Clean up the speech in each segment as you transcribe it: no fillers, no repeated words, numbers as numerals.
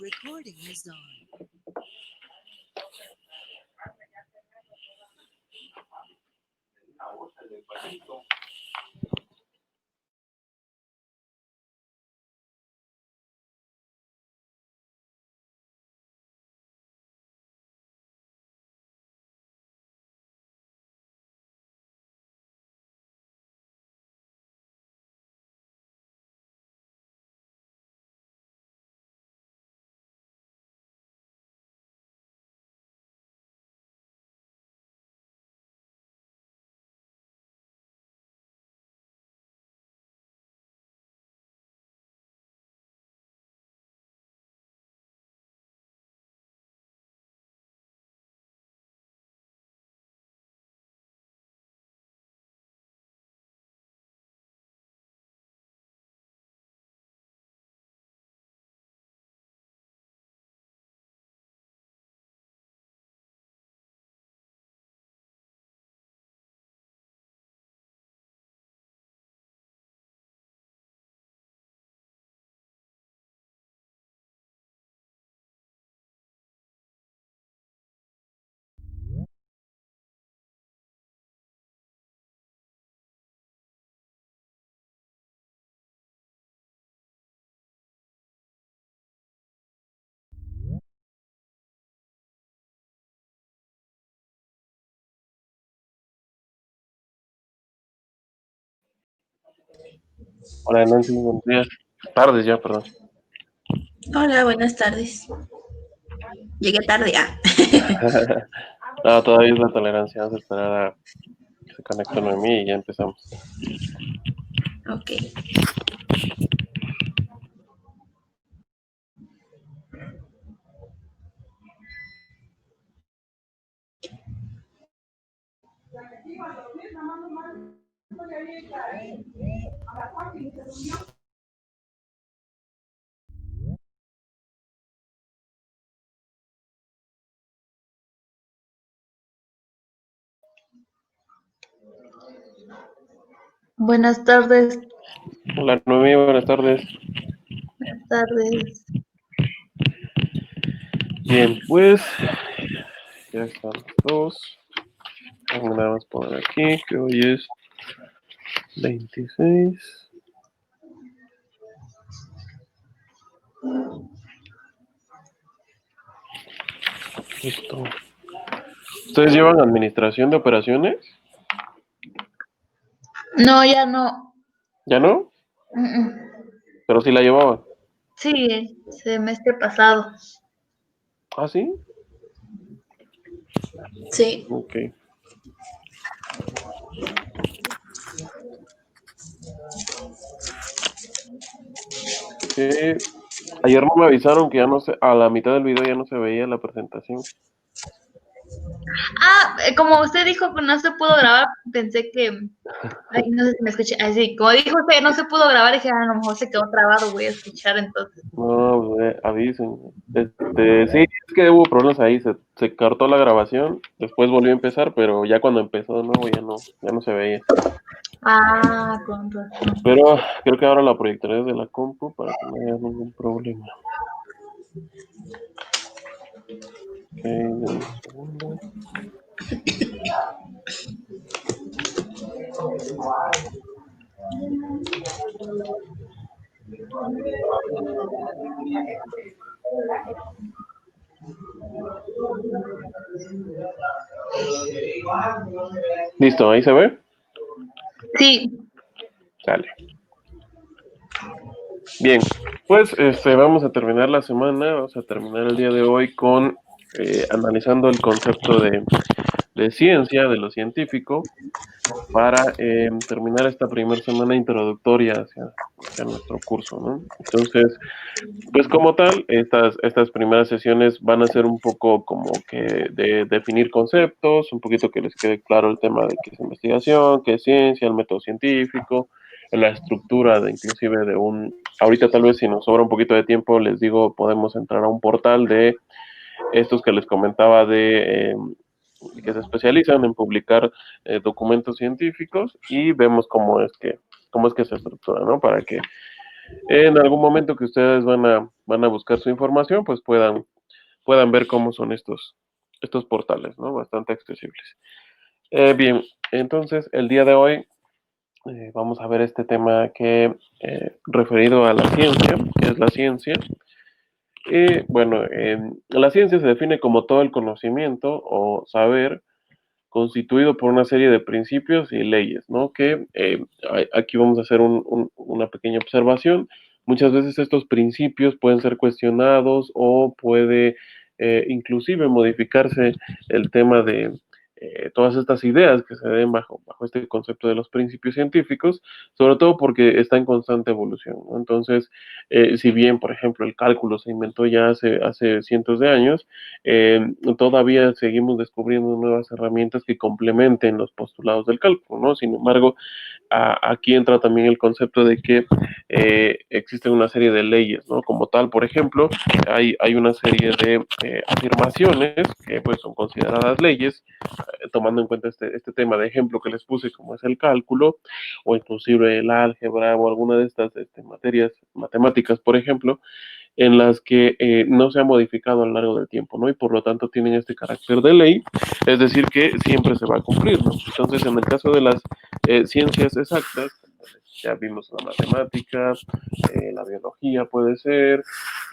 Recording is on. Hola Nancy, buenos días. Tardes ya, perdón. Hola, buenas tardes. Llegué tarde. No, todavía es la tolerancia. Vamos a esperar a que se conecte Noemí y ya empezamos. Ok. Buenas tardes. Hola Noemí, buenas tardes. Buenas tardes. Bien, pues ya están los dos. Vamos nada más poner aquí que hoy es 26. Listo. ¿Ustedes llevan administración de operaciones? No, ya no. ¿Ya no? Pero sí la llevaban. Sí, el semestre pasado. ¿Ah, sí? Sí. Ok. Ayer no me avisaron que ya no se, a la mitad del video ya no se veía la presentación. Como usted dijo que no se pudo grabar, pensé que... Ay, no sé si me escuché. Así, como dijo usted, no se pudo grabar, dije, a lo mejor se quedó trabado, voy a escuchar entonces. No, pues, avisen. Sí, es que hubo problemas ahí, se cortó la grabación, después volvió a empezar, pero ya cuando empezó de nuevo ya no se veía. Con razón. Pero creo que ahora la proyectaré desde la compu para que no haya ningún problema. Ok, dame un segundo. Listo, ahí se ve. Sí. Sale. Bien, pues vamos a terminar la semana, vamos a terminar el día de hoy con analizando el concepto de ciencia, de lo científico, para terminar esta primera semana introductoria hacia nuestro curso, ¿no? Entonces, pues como tal, estas primeras sesiones van a ser un poco como que de definir conceptos, un poquito que les quede claro el tema de qué es investigación, qué es ciencia, el método científico, la estructura de inclusive de ahorita tal vez si nos sobra un poquito de tiempo, les digo, podemos entrar a un portal de estos que les comentaba que se especializan en publicar documentos científicos y vemos cómo es que se estructura, ¿no? Para que en algún momento que ustedes van a van a buscar su información, pues puedan ver cómo son estos portales, ¿no? Bastante accesibles. Bien, entonces el día de hoy vamos a ver este tema que referido a la ciencia, que es la ciencia. Y bueno, la ciencia se define como todo el conocimiento o saber constituido por una serie de principios y leyes, ¿no? Que aquí vamos a hacer una pequeña observación. Muchas veces estos principios pueden ser cuestionados o puede inclusive modificarse el tema de todas estas ideas que se den bajo este concepto de los principios científicos, sobre todo porque está en constante evolución, ¿no? Entonces, si bien, por ejemplo, el cálculo se inventó ya hace cientos de años, todavía seguimos descubriendo nuevas herramientas que complementen los postulados del cálculo, ¿no? Sin embargo, aquí entra también el concepto de que existen una serie de leyes, ¿no? Como tal, por ejemplo, hay una serie de afirmaciones que pues son consideradas leyes, tomando en cuenta este tema de ejemplo que les puse, como es el cálculo, o inclusive el álgebra, o alguna de estas materias matemáticas, por ejemplo, en las que no se ha modificado a lo largo del tiempo, ¿no? Y por lo tanto tienen este carácter de ley, es decir, que siempre se va a cumplir, ¿no? Entonces, en el caso de las ciencias exactas, ya vimos la matemática, la biología puede ser,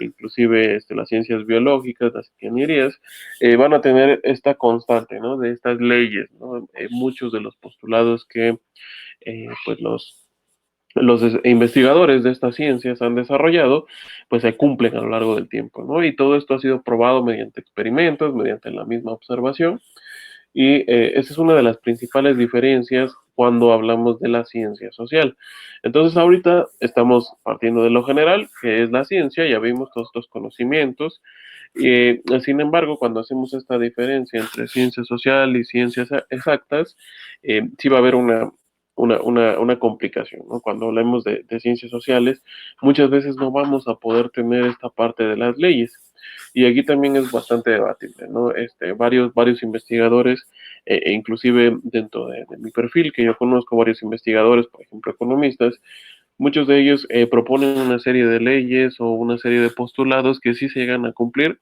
inclusive las ciencias biológicas, las ingenierías, van a tener esta constante, ¿no? De estas leyes, ¿no? Muchos de los postulados que pues los investigadores de estas ciencias han desarrollado, pues se cumplen a lo largo del tiempo, ¿no? Y todo esto ha sido probado mediante experimentos, mediante la misma observación, y esa es una de las principales diferencias cuando hablamos de la ciencia social. Entonces, ahorita estamos partiendo de lo general, que es la ciencia, ya vimos todos estos conocimientos, sin embargo, cuando hacemos esta diferencia entre ciencia social y ciencias exactas, sí va a haber una complicación, ¿no? Cuando hablemos de ciencias sociales, muchas veces no vamos a poder tener esta parte de las leyes. Y aquí también es bastante debatible, ¿no? Varios investigadores, inclusive dentro de mi perfil, que yo conozco varios investigadores, por ejemplo, economistas, muchos de ellos proponen una serie de leyes o una serie de postulados que sí se llegan a cumplir,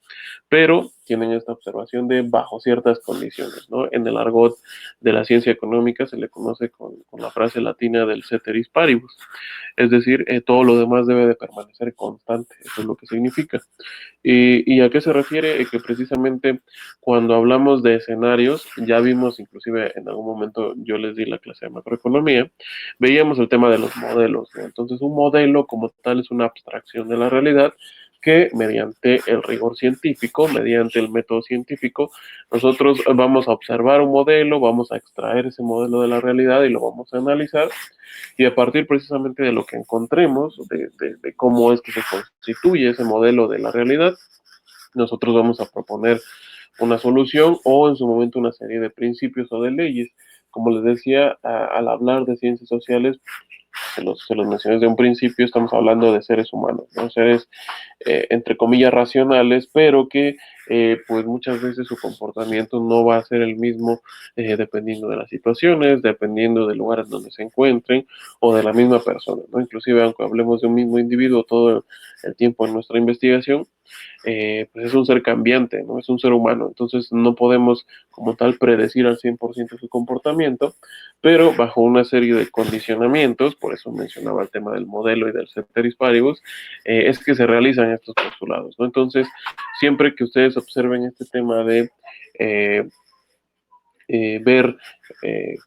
pero tienen esta observación de bajo ciertas condiciones, ¿no? En el argot de la ciencia económica se le conoce con la frase latina del ceteris paribus, es decir, todo lo demás debe de permanecer constante, eso es lo que significa. ¿Y a qué se refiere? Que precisamente cuando hablamos de escenarios, ya vimos, inclusive en algún momento yo les di la clase de macroeconomía, veíamos el tema de los modelos, ¿no? Entonces, un modelo como tal es una abstracción de la realidad que mediante el rigor científico, mediante el método científico, nosotros vamos a observar un modelo, vamos a extraer ese modelo de la realidad y lo vamos a analizar, y a partir precisamente de lo que encontremos, de cómo es que se constituye ese modelo de la realidad, nosotros vamos a proponer una solución o en su momento una serie de principios o de leyes. Como les decía, al hablar de ciencias sociales, se los mencioné desde un principio, estamos hablando de seres humanos, ¿no? Seres, entre comillas, racionales, pero que pues muchas veces su comportamiento no va a ser el mismo dependiendo de las situaciones, dependiendo del lugar en donde se encuentren o de la misma persona, ¿no? Inclusive, aunque hablemos de un mismo individuo todo el tiempo en nuestra investigación, pues es un ser cambiante, ¿no? Es un ser humano, entonces no podemos como tal predecir al 100% su comportamiento, pero bajo una serie de condicionamientos, por eso mencionaba el tema del modelo y del ceteris paribus, es que se realizan estos postulados, ¿no? Entonces, siempre que ustedes observen este tema de eh, ver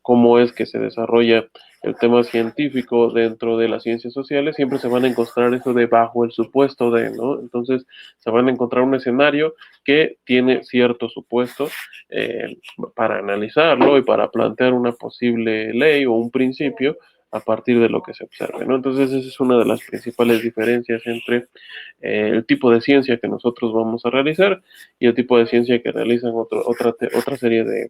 cómo es que se desarrolla el tema científico dentro de las ciencias sociales, siempre se van a encontrar eso de bajo el supuesto de, ¿no? Entonces se van a encontrar un escenario que tiene cierto supuesto eh, para analizarlo y para plantear una posible ley o un principio a partir de lo que se observe, ¿no? Entonces esa es una de las principales diferencias entre el tipo de ciencia que nosotros vamos a realizar y el tipo de ciencia que realizan otra serie de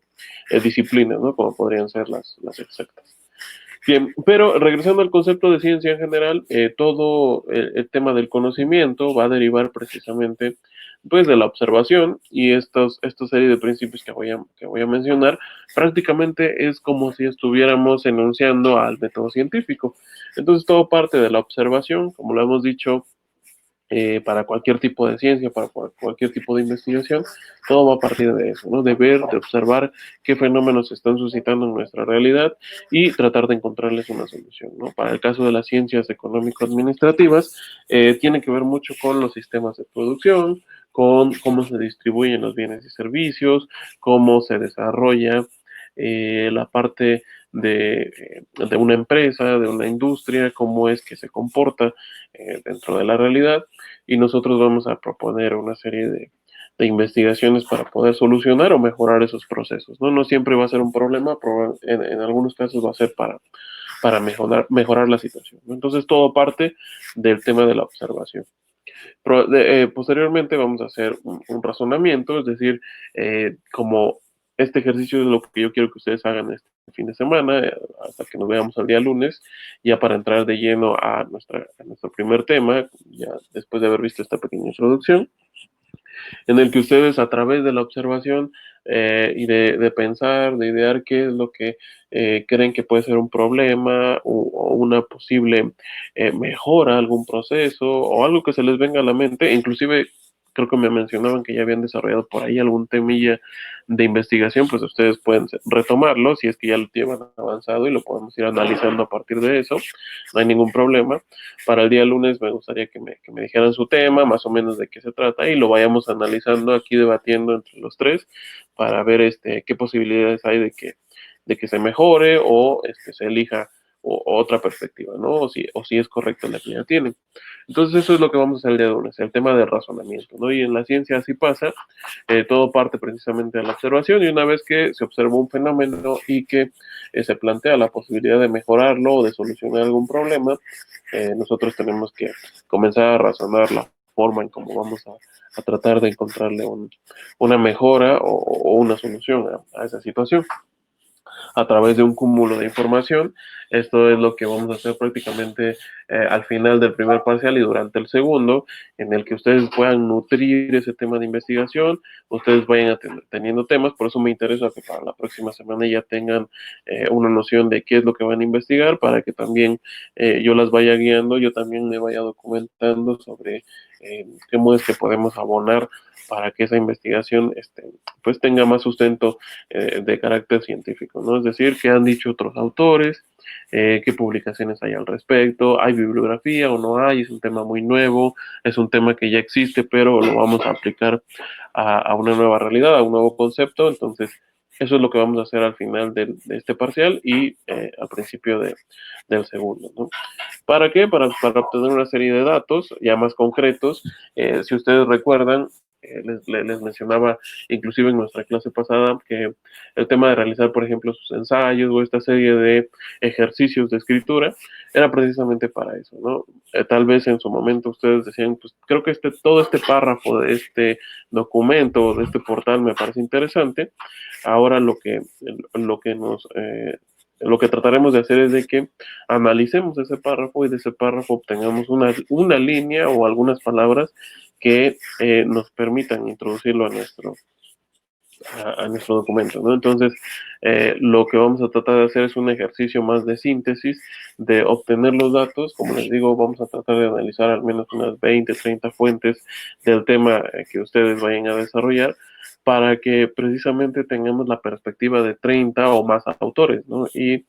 disciplinas, ¿no? Como podrían ser las exactas. Bien, pero regresando al concepto de ciencia en general, todo el tema del conocimiento va a derivar precisamente pues de la observación, y esta serie de principios que voy a mencionar prácticamente es como si estuviéramos enunciando al método científico. Entonces todo parte de la observación, como lo hemos dicho para cualquier tipo de ciencia, para cualquier tipo de investigación, todo va a partir de eso, ¿no? De ver, de observar qué fenómenos se están suscitando en nuestra realidad y tratar de encontrarles una solución, ¿no? Para el caso de las ciencias económico-administrativas, tiene que ver mucho con los sistemas de producción, con cómo se distribuyen los bienes y servicios, cómo se desarrolla la parte de una empresa, de una industria, cómo es que se comporta dentro de la realidad, y nosotros vamos a proponer una serie de investigaciones para poder solucionar o mejorar esos procesos, ¿no? No siempre va a ser un problema, en algunos casos va a ser para mejorar la situación, ¿no? Entonces todo parte del tema de la observación. Posteriormente vamos a hacer un razonamiento, es decir, como este ejercicio es lo que yo quiero que ustedes hagan este fin de semana, hasta que nos veamos el día lunes, ya para entrar de lleno a nuestro primer tema, ya después de haber visto esta pequeña introducción, en el que ustedes a través de la observación y de pensar, de idear qué es lo que creen que puede ser un problema o una posible mejora, algún proceso o algo que se les venga a la mente, inclusive creo que me mencionaban que ya habían desarrollado por ahí algún temilla de investigación, pues ustedes pueden retomarlo si es que ya lo llevan avanzado y lo podemos ir analizando a partir de eso, no hay ningún problema. Para el día lunes me gustaría que me dijeran su tema, más o menos de qué se trata, y lo vayamos analizando aquí, debatiendo entre los tres, para ver qué posibilidades hay de que se mejore o se elija otra perspectiva, ¿no? O si es correcta la que ya tienen. Entonces eso es lo que vamos a hacer el día de lunes, el tema del razonamiento, ¿no? Y en la ciencia así pasa, todo parte precisamente de la observación, y una vez que se observa un fenómeno y que se plantea la posibilidad de mejorarlo o de solucionar algún problema, nosotros tenemos que comenzar a razonar la forma en cómo vamos a tratar de encontrarle una mejora o una solución a esa situación a través de un cúmulo de información. Esto es lo que vamos a hacer prácticamente al final del primer parcial y durante el segundo, en el que ustedes puedan nutrir ese tema de investigación, ustedes vayan teniendo temas, por eso me interesa que para la próxima semana ya tengan una noción de qué es lo que van a investigar, para que también yo las vaya guiando, yo también me vaya documentando sobre cómo es que podemos abonar para que esa investigación pues tenga más sustento de carácter científico, ¿no? Es decir, qué han dicho otros autores, qué publicaciones hay al respecto, hay bibliografía o no hay, es un tema muy nuevo, es un tema que ya existe, pero lo vamos a aplicar a una nueva realidad, a un nuevo concepto, entonces eso es lo que vamos a hacer al final de este parcial y al principio del segundo, ¿no? ¿Para qué? Para obtener una serie de datos ya más concretos. Si ustedes recuerdan, les mencionaba inclusive en nuestra clase pasada que el tema de realizar, por ejemplo, sus ensayos o esta serie de ejercicios de escritura era precisamente para eso, ¿no? Tal vez en su momento ustedes decían, pues creo que todo este párrafo de este documento, de este portal me parece interesante. Ahora lo que trataremos de hacer es de que analicemos ese párrafo y de ese párrafo obtengamos una línea o algunas palabras que nos permitan introducirlo a nuestro documento, ¿no? Entonces, lo que vamos a tratar de hacer es un ejercicio más de síntesis, de obtener los datos. Como les digo, vamos a tratar de analizar al menos unas 20, 30 fuentes del tema que ustedes vayan a desarrollar, para que precisamente tengamos la perspectiva de 30 o más autores, ¿no? Y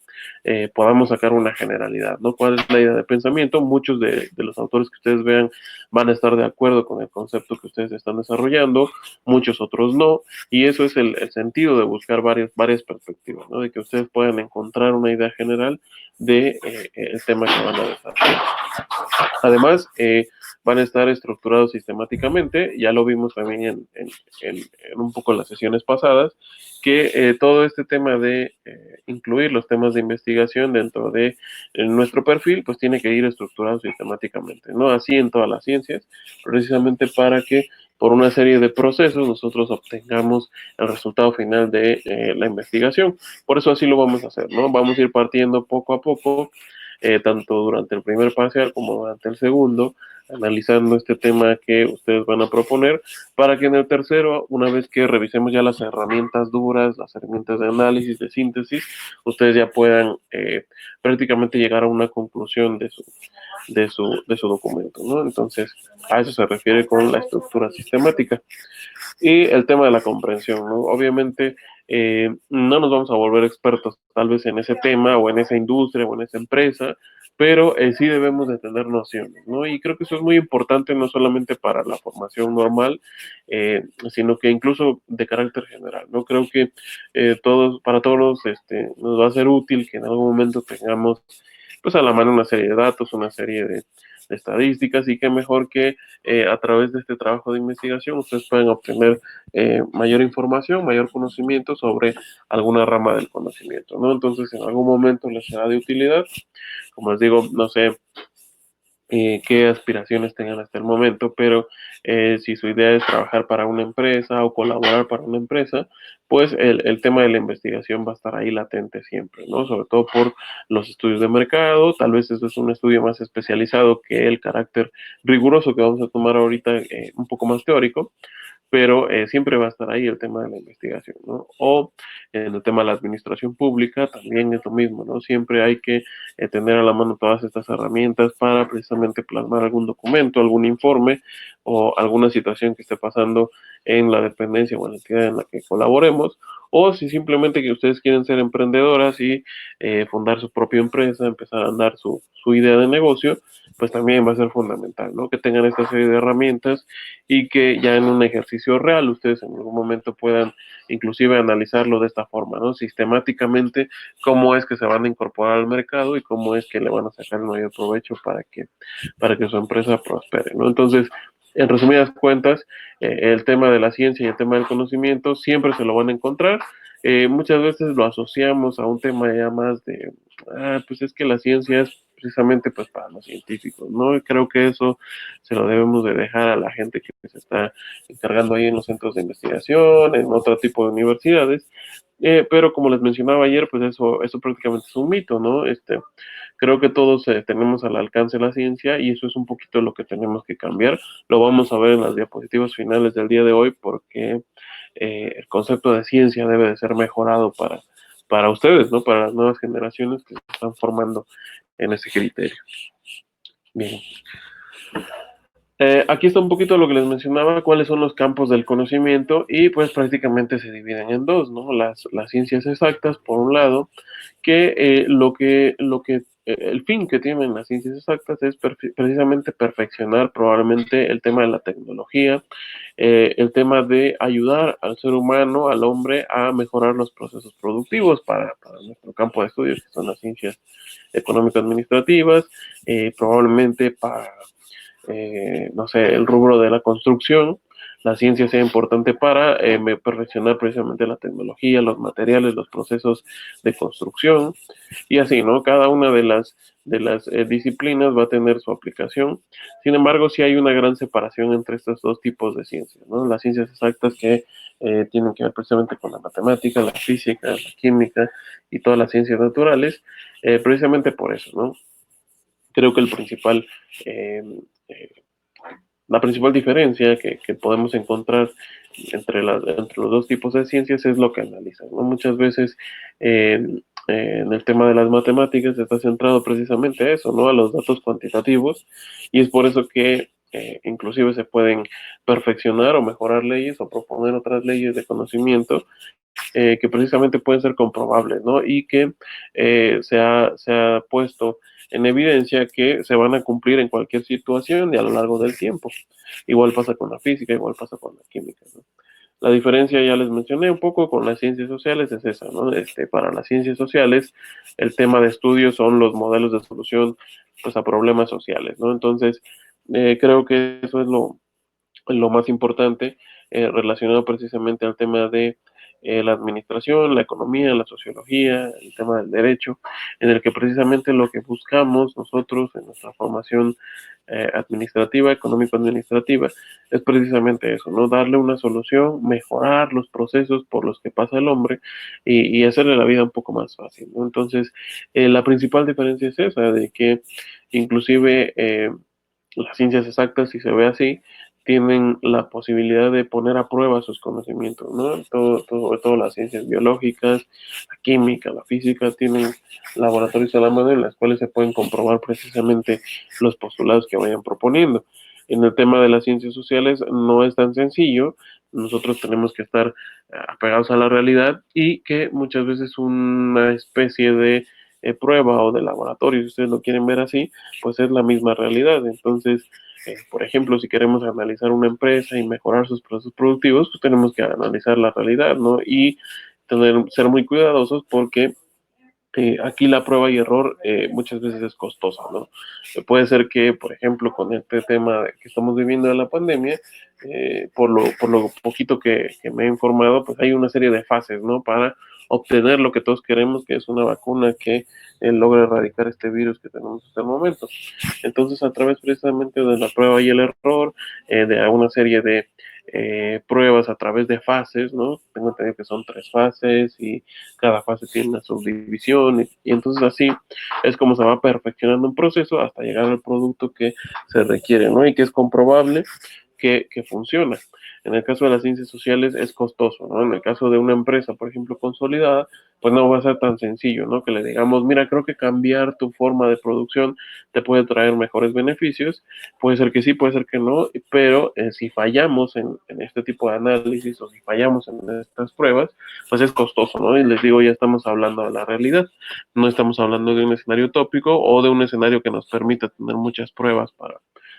podamos sacar una generalidad, ¿no? ¿Cuál es la idea de pensamiento? Muchos de los autores que ustedes vean van a estar de acuerdo con el concepto que ustedes están desarrollando, muchos otros no, y eso es el sentido de buscar varias perspectivas, ¿no? De que ustedes puedan encontrar una idea general de el tema que van a desarrollar. Además, van a estar estructurados sistemáticamente, ya lo vimos también en un poco las sesiones pasadas, que todo este tema de incluir los temas de investigación dentro de nuestro perfil, pues tiene que ir estructurado sistemáticamente, ¿no? Así en todas las ciencias, precisamente para que por una serie de procesos nosotros obtengamos el resultado final de la investigación. Por eso así lo vamos a hacer, ¿no? Vamos a ir partiendo poco a poco, tanto durante el primer parcial como durante el segundo, analizando este tema que ustedes van a proponer, para que en el tercero, una vez que revisemos ya las herramientas duras, las herramientas de análisis, de síntesis, ustedes ya puedan prácticamente llegar a una conclusión de su documento, ¿no? Entonces, a eso se refiere con la estructura sistemática. Y el tema de la comprensión, ¿no? Obviamente, no nos vamos a volver expertos tal vez en ese tema o en esa industria o en esa empresa, pero sí debemos de tener nociones, ¿no? Y creo que eso es muy importante no solamente para la formación normal, sino que incluso de carácter general, ¿no? Creo que para todos nos va a ser útil que en algún momento tengamos pues a la mano una serie de datos, una serie de estadísticas y qué mejor que a través de este trabajo de investigación ustedes pueden obtener mayor información, mayor conocimiento sobre alguna rama del conocimiento, ¿no? Entonces en algún momento les será de utilidad, como les digo, no sé qué aspiraciones tengan hasta el momento, pero si su idea es trabajar para una empresa o colaborar para una empresa, pues el tema de la investigación va a estar ahí latente siempre, ¿no? Sobre todo por los estudios de mercado, tal vez eso es un estudio más especializado que el carácter riguroso que vamos a tomar ahorita, un poco más teórico, pero siempre va a estar ahí el tema de la investigación, ¿no? O en el tema de la administración pública también es lo mismo, ¿no? Siempre hay que tener a la mano todas estas herramientas para precisamente plasmar algún documento, algún informe o alguna situación que esté pasando en la dependencia o en la entidad en la que colaboremos, o si simplemente que ustedes quieren ser emprendedoras y fundar su propia empresa, empezar a andar su idea de negocio, pues también va a ser fundamental, ¿no? Que tengan esta serie de herramientas y que ya en un ejercicio real ustedes en algún momento puedan inclusive analizarlo de esta forma, ¿no? Sistemáticamente, cómo es que se van a incorporar al mercado y cómo es que le van a sacar el mayor provecho para que su empresa prospere, ¿no? Entonces, en resumidas cuentas, el tema de la ciencia y el tema del conocimiento siempre se lo van a encontrar. Muchas veces lo asociamos a un tema ya más de, pues es que la ciencia es precisamente pues para los científicos, ¿no? Y creo que eso se lo debemos de dejar a la gente que se está encargando ahí en los centros de investigación, en otro tipo de universidades, pero como les mencionaba ayer, pues eso prácticamente es un mito, ¿no? Creo que todos tenemos al alcance la ciencia y eso es un poquito lo que tenemos que cambiar. Lo vamos a ver en las diapositivas finales del día de hoy porque el concepto de ciencia debe de ser mejorado para ustedes, ¿no? Para las nuevas generaciones que se están formando en ese criterio. Bien. Aquí está un poquito lo que les mencionaba, cuáles son los campos del conocimiento y pues prácticamente se dividen en dos, ¿no? Las ciencias exactas, por un lado, que el fin que tienen las ciencias exactas es precisamente perfeccionar probablemente el tema de la tecnología, el tema de ayudar al ser humano, al hombre, a mejorar los procesos productivos para nuestro campo de estudios, que son las ciencias económico-administrativas, probablemente para no sé, el rubro de la construcción, la ciencia sea importante para perfeccionar precisamente la tecnología, los materiales, los procesos de construcción y así, ¿no? Cada una de las disciplinas va a tener su aplicación. Sin embargo, sí hay una gran separación entre estos dos tipos de ciencias, ¿no? Las ciencias exactas que tienen que ver precisamente con la matemática, la física, la química y todas las ciencias naturales, precisamente por eso, ¿no? Creo que eh, eh, la principal diferencia que podemos encontrar entre los dos tipos de ciencias es lo que analizan, ¿no? Muchas veces en el tema de las matemáticas está centrado precisamente a eso, ¿no? A los datos cuantitativos, y es por eso que inclusive se pueden perfeccionar o mejorar leyes o proponer otras leyes de conocimiento que precisamente pueden ser comprobables, ¿no? Y que se ha puesto en evidencia que se van a cumplir en cualquier situación y a lo largo del tiempo. Igual pasa con la física, igual pasa con la química, ¿no? La diferencia, ya les mencioné un poco, con las ciencias sociales es esa, ¿no? Para las ciencias sociales, el tema de estudio son los modelos de solución, pues, a problemas sociales, ¿no? Entonces, creo que eso es lo más importante relacionado precisamente al tema de la administración, la economía, la sociología, el tema del derecho, en el que precisamente lo que buscamos nosotros en nuestra formación administrativa, económico-administrativa, es precisamente eso, ¿no? Darle una solución, mejorar los procesos por los que pasa el hombre y hacerle la vida un poco más fácil, ¿no? Entonces, la principal diferencia es esa, de que inclusive las ciencias exactas, si se ve así, tienen la posibilidad de poner a prueba sus conocimientos, ¿no? Todas las ciencias biológicas, la química, la física, tienen laboratorios a la mano en las cuales se pueden comprobar precisamente los postulados que vayan proponiendo. En el tema de las ciencias sociales no es tan sencillo, nosotros tenemos que estar apegados a la realidad y que muchas veces una especie de prueba o de laboratorio, si ustedes lo quieren ver así, pues es la misma realidad. Entonces, por ejemplo, si queremos analizar una empresa y mejorar sus procesos productivos, pues tenemos que analizar la realidad, ¿no? Y ser muy cuidadosos porque aquí la prueba y error muchas veces es costosa, ¿no? Puede ser que, por ejemplo, con este tema que estamos viviendo de la pandemia, por lo poquito que me he informado, pues hay una serie de fases, ¿no? Para obtener lo que todos queremos, que es una vacuna que logre erradicar este virus que tenemos hasta el momento. Entonces, a través precisamente de la prueba y el error, de una serie de pruebas a través de fases, ¿no? Tengo entendido que son 3 fases y cada fase tiene una subdivisión y entonces así es como se va perfeccionando un proceso hasta llegar al producto que se requiere, ¿no? Y que es comprobable que funciona. En el caso de las ciencias sociales es costoso, ¿no? En el caso de una empresa, por ejemplo, consolidada, pues no va a ser tan sencillo, ¿no? Que le digamos, mira, creo que cambiar tu forma de producción te puede traer mejores beneficios. Puede ser que sí, puede ser que no, pero si fallamos en este tipo de análisis o si fallamos en estas pruebas, pues es costoso, ¿no? Y les digo, ya estamos hablando de la realidad, no estamos hablando de un escenario utópico o de un escenario que nos permita tener muchas pruebas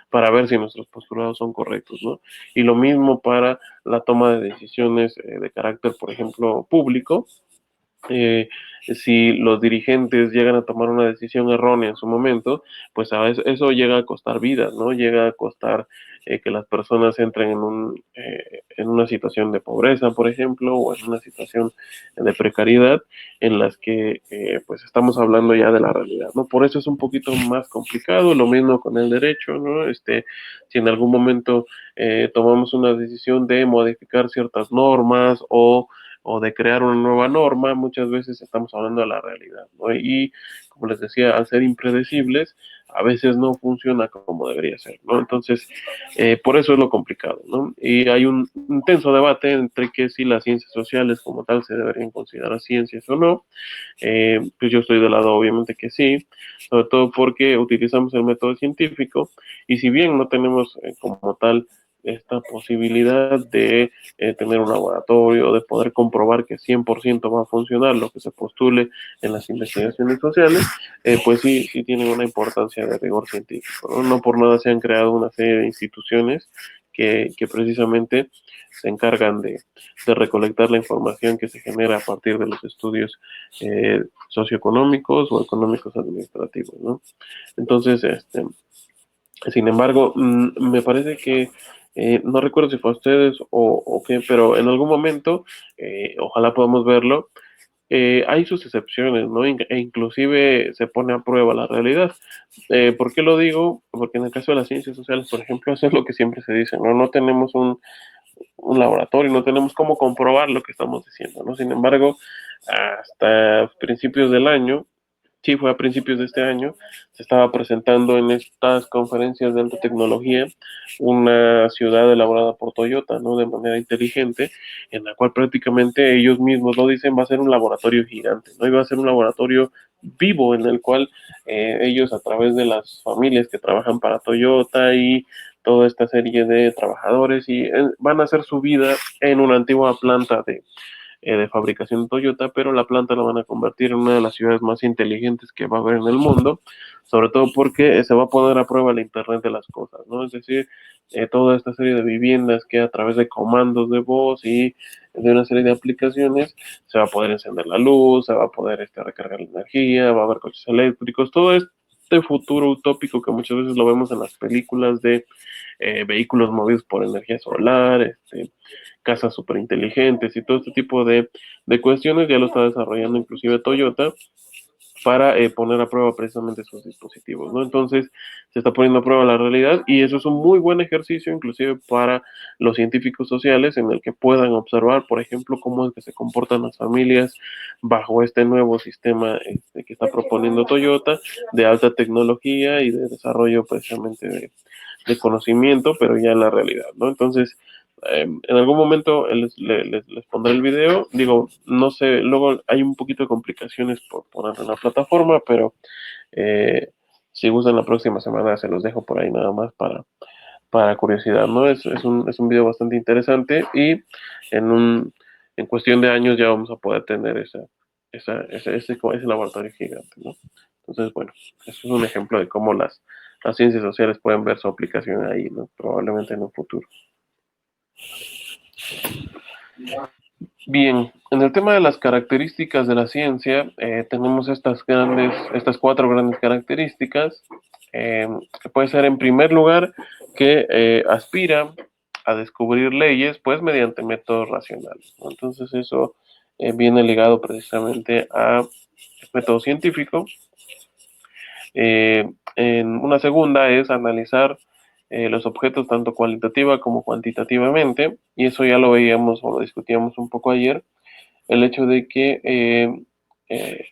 para ver si nuestros postulados son correctos, ¿no? Y lo mismo para la toma de decisiones de carácter, por ejemplo, público. Si los dirigentes llegan a tomar una decisión errónea en su momento, pues a veces eso llega a costar vidas, ¿no? Llega a costar que las personas entren en una situación de pobreza, por ejemplo, o en una situación de precariedad en las que pues estamos hablando ya de la realidad, ¿no? Por eso es un poquito más complicado, lo mismo con el derecho, ¿no? Si en algún momento tomamos una decisión de modificar ciertas normas o de crear una nueva norma, muchas veces estamos hablando de la realidad, ¿no? Y como les decía, al ser impredecibles, a veces no funciona como debería ser, ¿no? Entonces, por eso es lo complicado, ¿no? Y hay un intenso debate entre que si las ciencias sociales como tal se deberían considerar ciencias o no. Pues yo estoy del lado, obviamente que sí, sobre todo porque utilizamos el método científico y si bien no tenemos como tal esta posibilidad de tener un laboratorio, de poder comprobar que 100% va a funcionar lo que se postule en las investigaciones sociales, pues sí, sí tienen una importancia de rigor científico, ¿no? No por nada se han creado una serie de instituciones que precisamente se encargan de recolectar la información que se genera a partir de los estudios socioeconómicos o económicos administrativos, ¿no? Entonces, sin embargo, me parece que no recuerdo si fue a ustedes o qué, pero en algún momento, ojalá podamos verlo, hay sus excepciones, ¿no? E inclusive se pone a prueba la realidad. ¿Por qué lo digo? Porque en el caso de las ciencias sociales, por ejemplo, eso es lo que siempre se dice, ¿no? No tenemos un laboratorio, no tenemos cómo comprobar lo que estamos diciendo, ¿no? Sin embargo, hasta principios del año, sí, fue a principios de este año, se estaba presentando en estas conferencias de alta tecnología una ciudad elaborada por Toyota, ¿no? De manera inteligente, en la cual prácticamente ellos mismos lo dicen, va a ser un laboratorio gigante, ¿no? Y va a ser un laboratorio vivo en el cual ellos a través de las familias que trabajan para Toyota y toda esta serie de trabajadores y van a hacer su vida en una antigua planta de fabricación Toyota, pero la planta la van a convertir en una de las ciudades más inteligentes que va a haber en el mundo, sobre todo porque se va a poner a prueba el Internet de las cosas, ¿no? Es decir, toda esta serie de viviendas que a través de comandos de voz y de una serie de aplicaciones se va a poder encender la luz, se va a poder recargar la energía, va a haber coches eléctricos, todo este futuro utópico que muchas veces lo vemos en las películas de vehículos movidos por energía solar, casas súper inteligentes y todo este tipo de cuestiones ya lo está desarrollando inclusive Toyota para poner a prueba precisamente sus dispositivos, ¿no? Entonces se está poniendo a prueba la realidad y eso es un muy buen ejercicio inclusive para los científicos sociales en el que puedan observar, por ejemplo, cómo es que se comportan las familias bajo este nuevo sistema que está proponiendo Toyota de alta tecnología y de desarrollo precisamente conocimiento, pero ya en la realidad, ¿no? Entonces, en algún momento les pondré el video. Digo, no sé, luego hay un poquito de complicaciones por ponerlo en la plataforma, pero si gustan la próxima semana se los dejo por ahí nada más para curiosidad, ¿no? Es un video bastante interesante y en cuestión de años ya vamos a poder tener ese laboratorio gigante, ¿no? Entonces, bueno, eso es un ejemplo de cómo las ciencias sociales pueden ver su aplicación ahí, ¿no? Probablemente en un futuro. Bien, en el tema de las características de la ciencia, tenemos estas cuatro grandes características. Que puede ser, en primer lugar, que aspira a descubrir leyes, pues mediante métodos racionales, ¿no? Entonces eso viene ligado precisamente a método científico. En una segunda es analizar los objetos tanto cualitativa como cuantitativamente, y eso ya lo veíamos o lo discutíamos un poco ayer, el hecho de que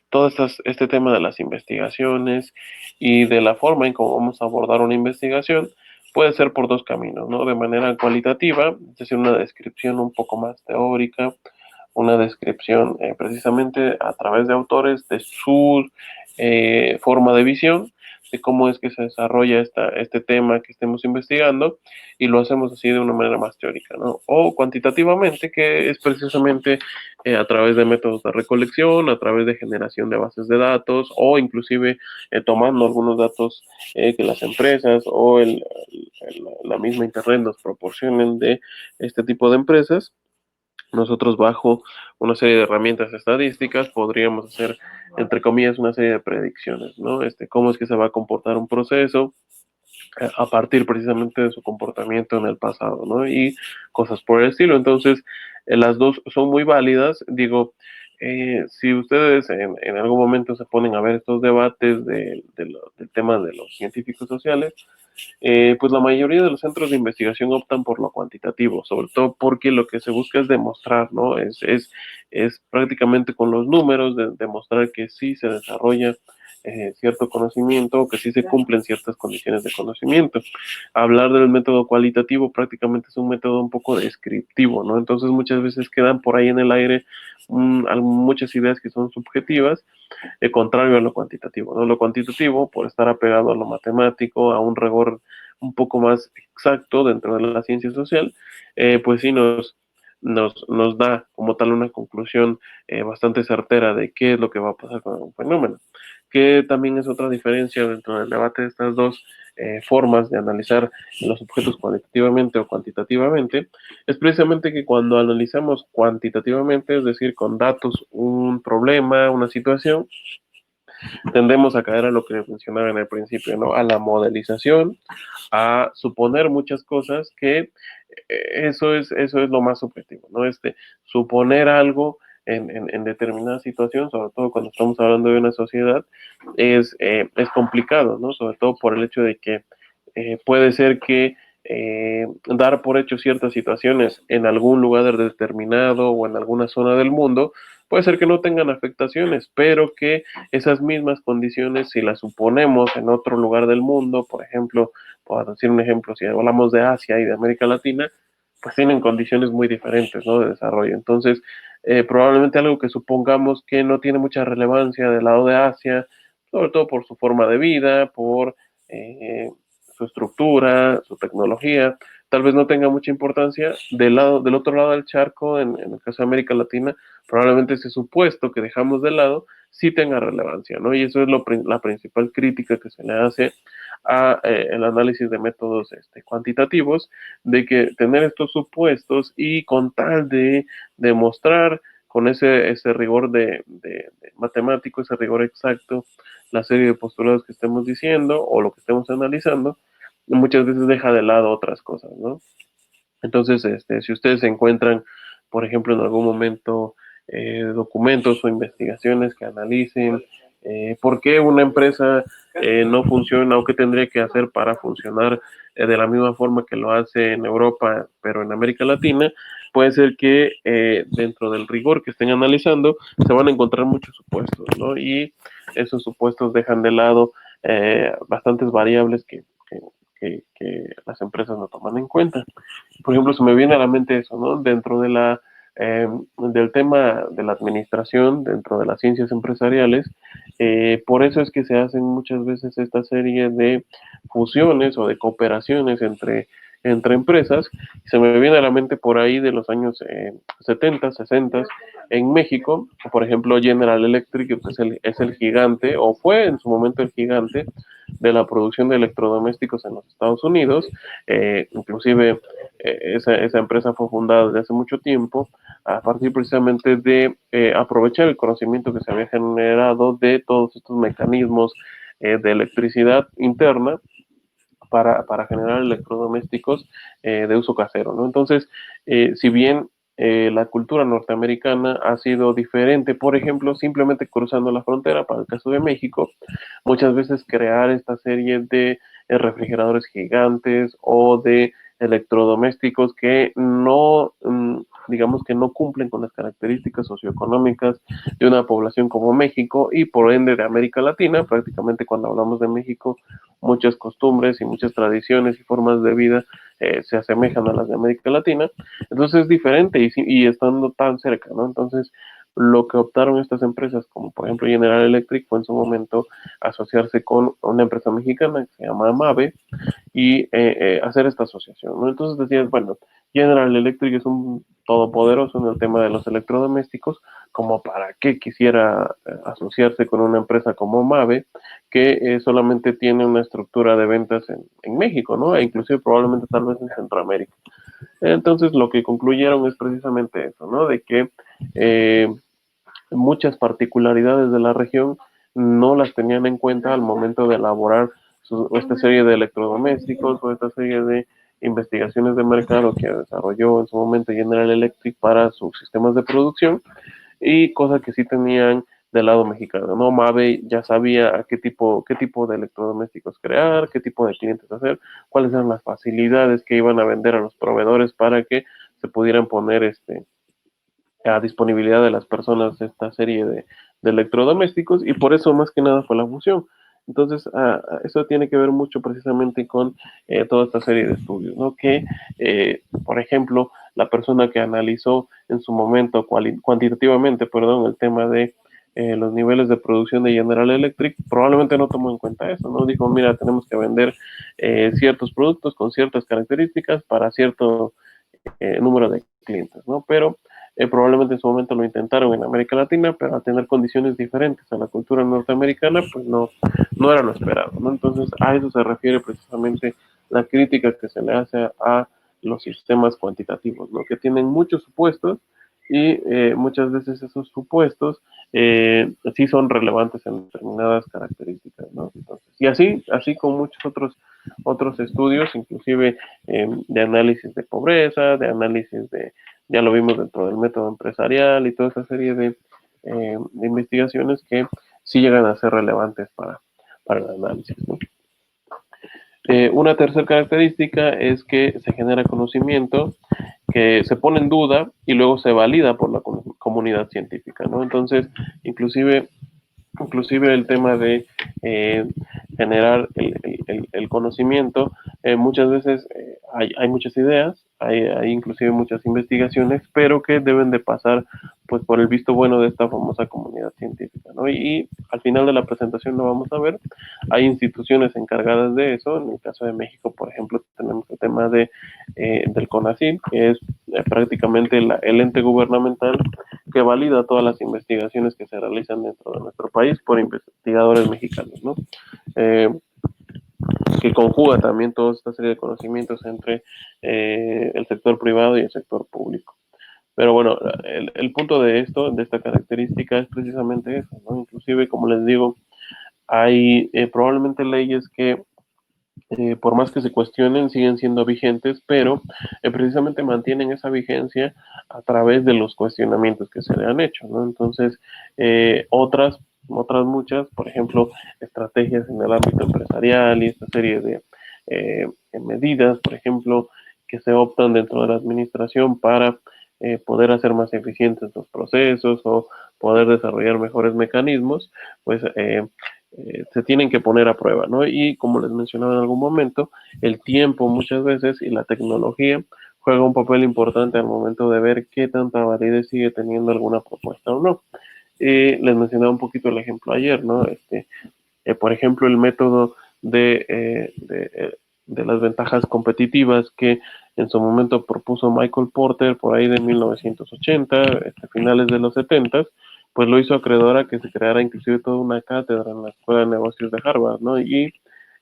todo este tema de las investigaciones y de la forma en cómo vamos a abordar una investigación puede ser por dos caminos, ¿no? De manera cualitativa, es decir, una descripción un poco más teórica, una descripción precisamente a través de autores de su forma de visión, de cómo es que se desarrolla este tema que estemos investigando, y lo hacemos así de una manera más teórica, ¿no? O cuantitativamente, que es precisamente a través de métodos de recolección, a través de generación de bases de datos, o inclusive tomando algunos datos que las empresas o la misma Internet nos proporcionen de este tipo de empresas. Nosotros, bajo una serie de herramientas estadísticas, podríamos hacer, entre comillas, una serie de predicciones, ¿no? Cómo es que se va a comportar un proceso a partir precisamente de su comportamiento en el pasado, ¿no? Y cosas por el estilo. Entonces, las dos son muy válidas. Digo, si ustedes en algún momento se ponen a ver estos debates del tema de los científicos sociales, pues la mayoría de los centros de investigación optan por lo cuantitativo, sobre todo porque lo que se busca es demostrar, ¿no? Es prácticamente con los números demostrar que sí se desarrolla cierto conocimiento, o que sí se cumplen ciertas condiciones de conocimiento. Hablar del método cualitativo prácticamente es un método un poco descriptivo, ¿no? Entonces muchas veces quedan por ahí en el aire muchas ideas que son subjetivas, contrario a lo cuantitativo, ¿no? Lo cuantitativo, por estar apegado a lo matemático, a un rigor un poco más exacto dentro de la ciencia social, pues sí nos da como tal una conclusión bastante certera de qué es lo que va a pasar con un fenómeno, que también es otra diferencia dentro del debate de estas dos formas de analizar los objetos cualitativamente o cuantitativamente, es precisamente que cuando analizamos cuantitativamente, es decir, con datos, un problema, una situación, tendemos a caer a lo que mencionaba en el principio, ¿no? A la modelización, a suponer muchas cosas que eso es lo más subjetivo, ¿no? Suponer algo en determinada situación, sobre todo cuando estamos hablando de una sociedad, es complicado, ¿no? Sobre todo por el hecho de que puede ser que dar por hecho ciertas situaciones en algún lugar determinado o en alguna zona del mundo, puede ser que no tengan afectaciones, pero que esas mismas condiciones, si las suponemos en otro lugar del mundo, por ejemplo, por decir un ejemplo, si hablamos de Asia y de América Latina, pues tienen condiciones muy diferentes, ¿no? De desarrollo. Entonces, probablemente algo que supongamos que no tiene mucha relevancia del lado de Asia, sobre todo por su forma de vida, por su estructura, su tecnología, tal vez no tenga mucha importancia. Del otro lado del charco, en el caso de América Latina, probablemente ese supuesto que dejamos de lado sí tenga relevancia, ¿no? Y eso es la principal crítica que se le hace a el análisis de métodos cuantitativos, de que tener estos supuestos y con tal de demostrar con ese rigor de matemático, ese rigor exacto, la serie de postulados que estemos diciendo o lo que estemos analizando, muchas veces deja de lado otras cosas, ¿no? Entonces, si ustedes encuentran, por ejemplo, en algún momento documentos o investigaciones que analicen por qué una empresa no funciona o qué tendría que hacer para funcionar de la misma forma que lo hace en Europa, pero en América Latina, puede ser que dentro del rigor que estén analizando se van a encontrar muchos supuestos, ¿no? Y esos supuestos dejan de lado bastantes variables que que las empresas no toman en cuenta. Por ejemplo, se me viene a la mente eso, ¿no? Dentro de del tema de la administración, dentro de las ciencias empresariales, por eso es que se hacen muchas veces esta serie de fusiones o de cooperaciones entre empresas. Se me viene a la mente por ahí de los años 70, 60, en México, por ejemplo, General Electric es el gigante, o fue en su momento el gigante de la producción de electrodomésticos en los Estados Unidos. Inclusive esa empresa fue fundada desde hace mucho tiempo a partir precisamente de aprovechar el conocimiento que se había generado de todos estos mecanismos de electricidad interna para generar electrodomésticos de uso casero, ¿no? Entonces, si bien la cultura norteamericana ha sido diferente, por ejemplo, simplemente cruzando la frontera, para el caso de México, muchas veces crear esta serie de refrigeradores gigantes o de electrodomésticos que no, digamos que no cumplen con las características socioeconómicas de una población como México y por ende de América Latina. Prácticamente cuando hablamos de México, muchas costumbres y muchas tradiciones y formas de vida se asemejan a las de América Latina. Entonces es diferente y estando tan cerca, ¿no? Entonces, lo que optaron estas empresas, como por ejemplo General Electric, fue en su momento asociarse con una empresa mexicana que se llama Mave y hacer esta asociación, ¿no? Entonces decías, bueno, General Electric es un todopoderoso en el tema de los electrodomésticos, como para qué quisiera asociarse con una empresa como Mave, que solamente tiene una estructura de ventas en México, ¿no? E inclusive probablemente tal vez en Centroamérica. Entonces lo que concluyeron es precisamente eso, ¿no? De que muchas particularidades de la región no las tenían en cuenta al momento de elaborar esta serie de electrodomésticos o esta serie de investigaciones de mercado que desarrolló en su momento General Electric para sus sistemas de producción y cosas que sí tenían del lado mexicano, ¿no? Mave ya sabía a qué tipo de electrodomésticos crear, qué tipo de clientes hacer, cuáles eran las facilidades que iban a vender a los proveedores para que se pudieran poner a disponibilidad de las personas esta serie de electrodomésticos y por eso más que nada fue la fusión. Entonces, eso tiene que ver mucho precisamente con toda esta serie de estudios, ¿no? Que, por ejemplo, la persona que analizó en su momento cuantitativamente, perdón, el tema de los niveles de producción de General Electric, probablemente no tomó en cuenta eso, ¿no? Dijo, mira, tenemos que vender ciertos productos con ciertas características para cierto número de clientes, ¿no? Pero probablemente en su momento lo intentaron en América Latina, pero al tener condiciones diferentes a la cultura norteamericana, pues no era lo esperado, ¿no? Entonces, a eso se refiere precisamente la crítica que se le hace a los sistemas cuantitativos, ¿no? Que tienen muchos supuestos y muchas veces esos supuestos sí son relevantes en determinadas características, ¿no? Entonces, y así con muchos otros estudios, inclusive de análisis de pobreza, de análisis ya lo vimos dentro del método empresarial y toda esa serie de investigaciones que sí llegan a ser relevantes para el análisis, ¿no? Una tercera característica es que se genera conocimiento que se pone en duda y luego se valida por la comunidad científica, ¿no? Entonces, inclusive el tema de generar el conocimiento, muchas veces hay muchas ideas, hay inclusive muchas investigaciones, pero que deben de pasar pues por el visto bueno de esta famosa comunidad científica, ¿no? Y al final de la presentación lo vamos a ver, hay instituciones encargadas de eso. En el caso de México, por ejemplo, tenemos el tema del CONACYT, que es prácticamente el ente gubernamental que valida todas las investigaciones que se realizan dentro de nuestro país por investigadores mexicanos, ¿no? Que conjuga también toda esta serie de conocimientos entre el sector privado y el sector público. Pero bueno, el punto de esta característica es precisamente eso, ¿no? Inclusive, como les digo, hay probablemente leyes que por más que se cuestionen, siguen siendo vigentes, pero precisamente mantienen esa vigencia a través de los cuestionamientos que se le han hecho, ¿no? Entonces, otras muchas, por ejemplo, estrategias en el ámbito empresarial y esta serie de medidas, por ejemplo, que se optan dentro de la administración para poder hacer más eficientes los procesos o poder desarrollar mejores mecanismos, pues se tienen que poner a prueba, ¿no? Y como les mencionaba en algún momento, el tiempo muchas veces y la tecnología juega un papel importante al momento de ver qué tanta validez sigue teniendo alguna propuesta o no. Les mencionaba un poquito el ejemplo ayer, ¿no? Por ejemplo, el método de las ventajas competitivas que en su momento propuso Michael Porter por ahí de 1980, finales de los 70, pues lo hizo acreedor a que se creara inclusive toda una cátedra en la Escuela de Negocios de Harvard, ¿no? Y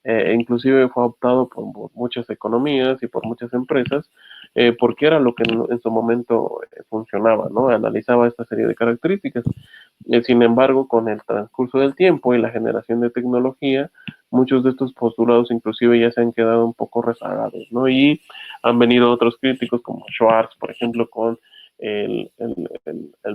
inclusive fue adoptado por muchas economías y por muchas empresas, porque era lo que en su momento funcionaba, ¿no? Analizaba esta serie de características. Sin embargo, con el transcurso del tiempo y la generación de tecnología, muchos de estos postulados inclusive ya se han quedado un poco rezagados, ¿no? Y han venido otros críticos como Schwartz, por ejemplo, con el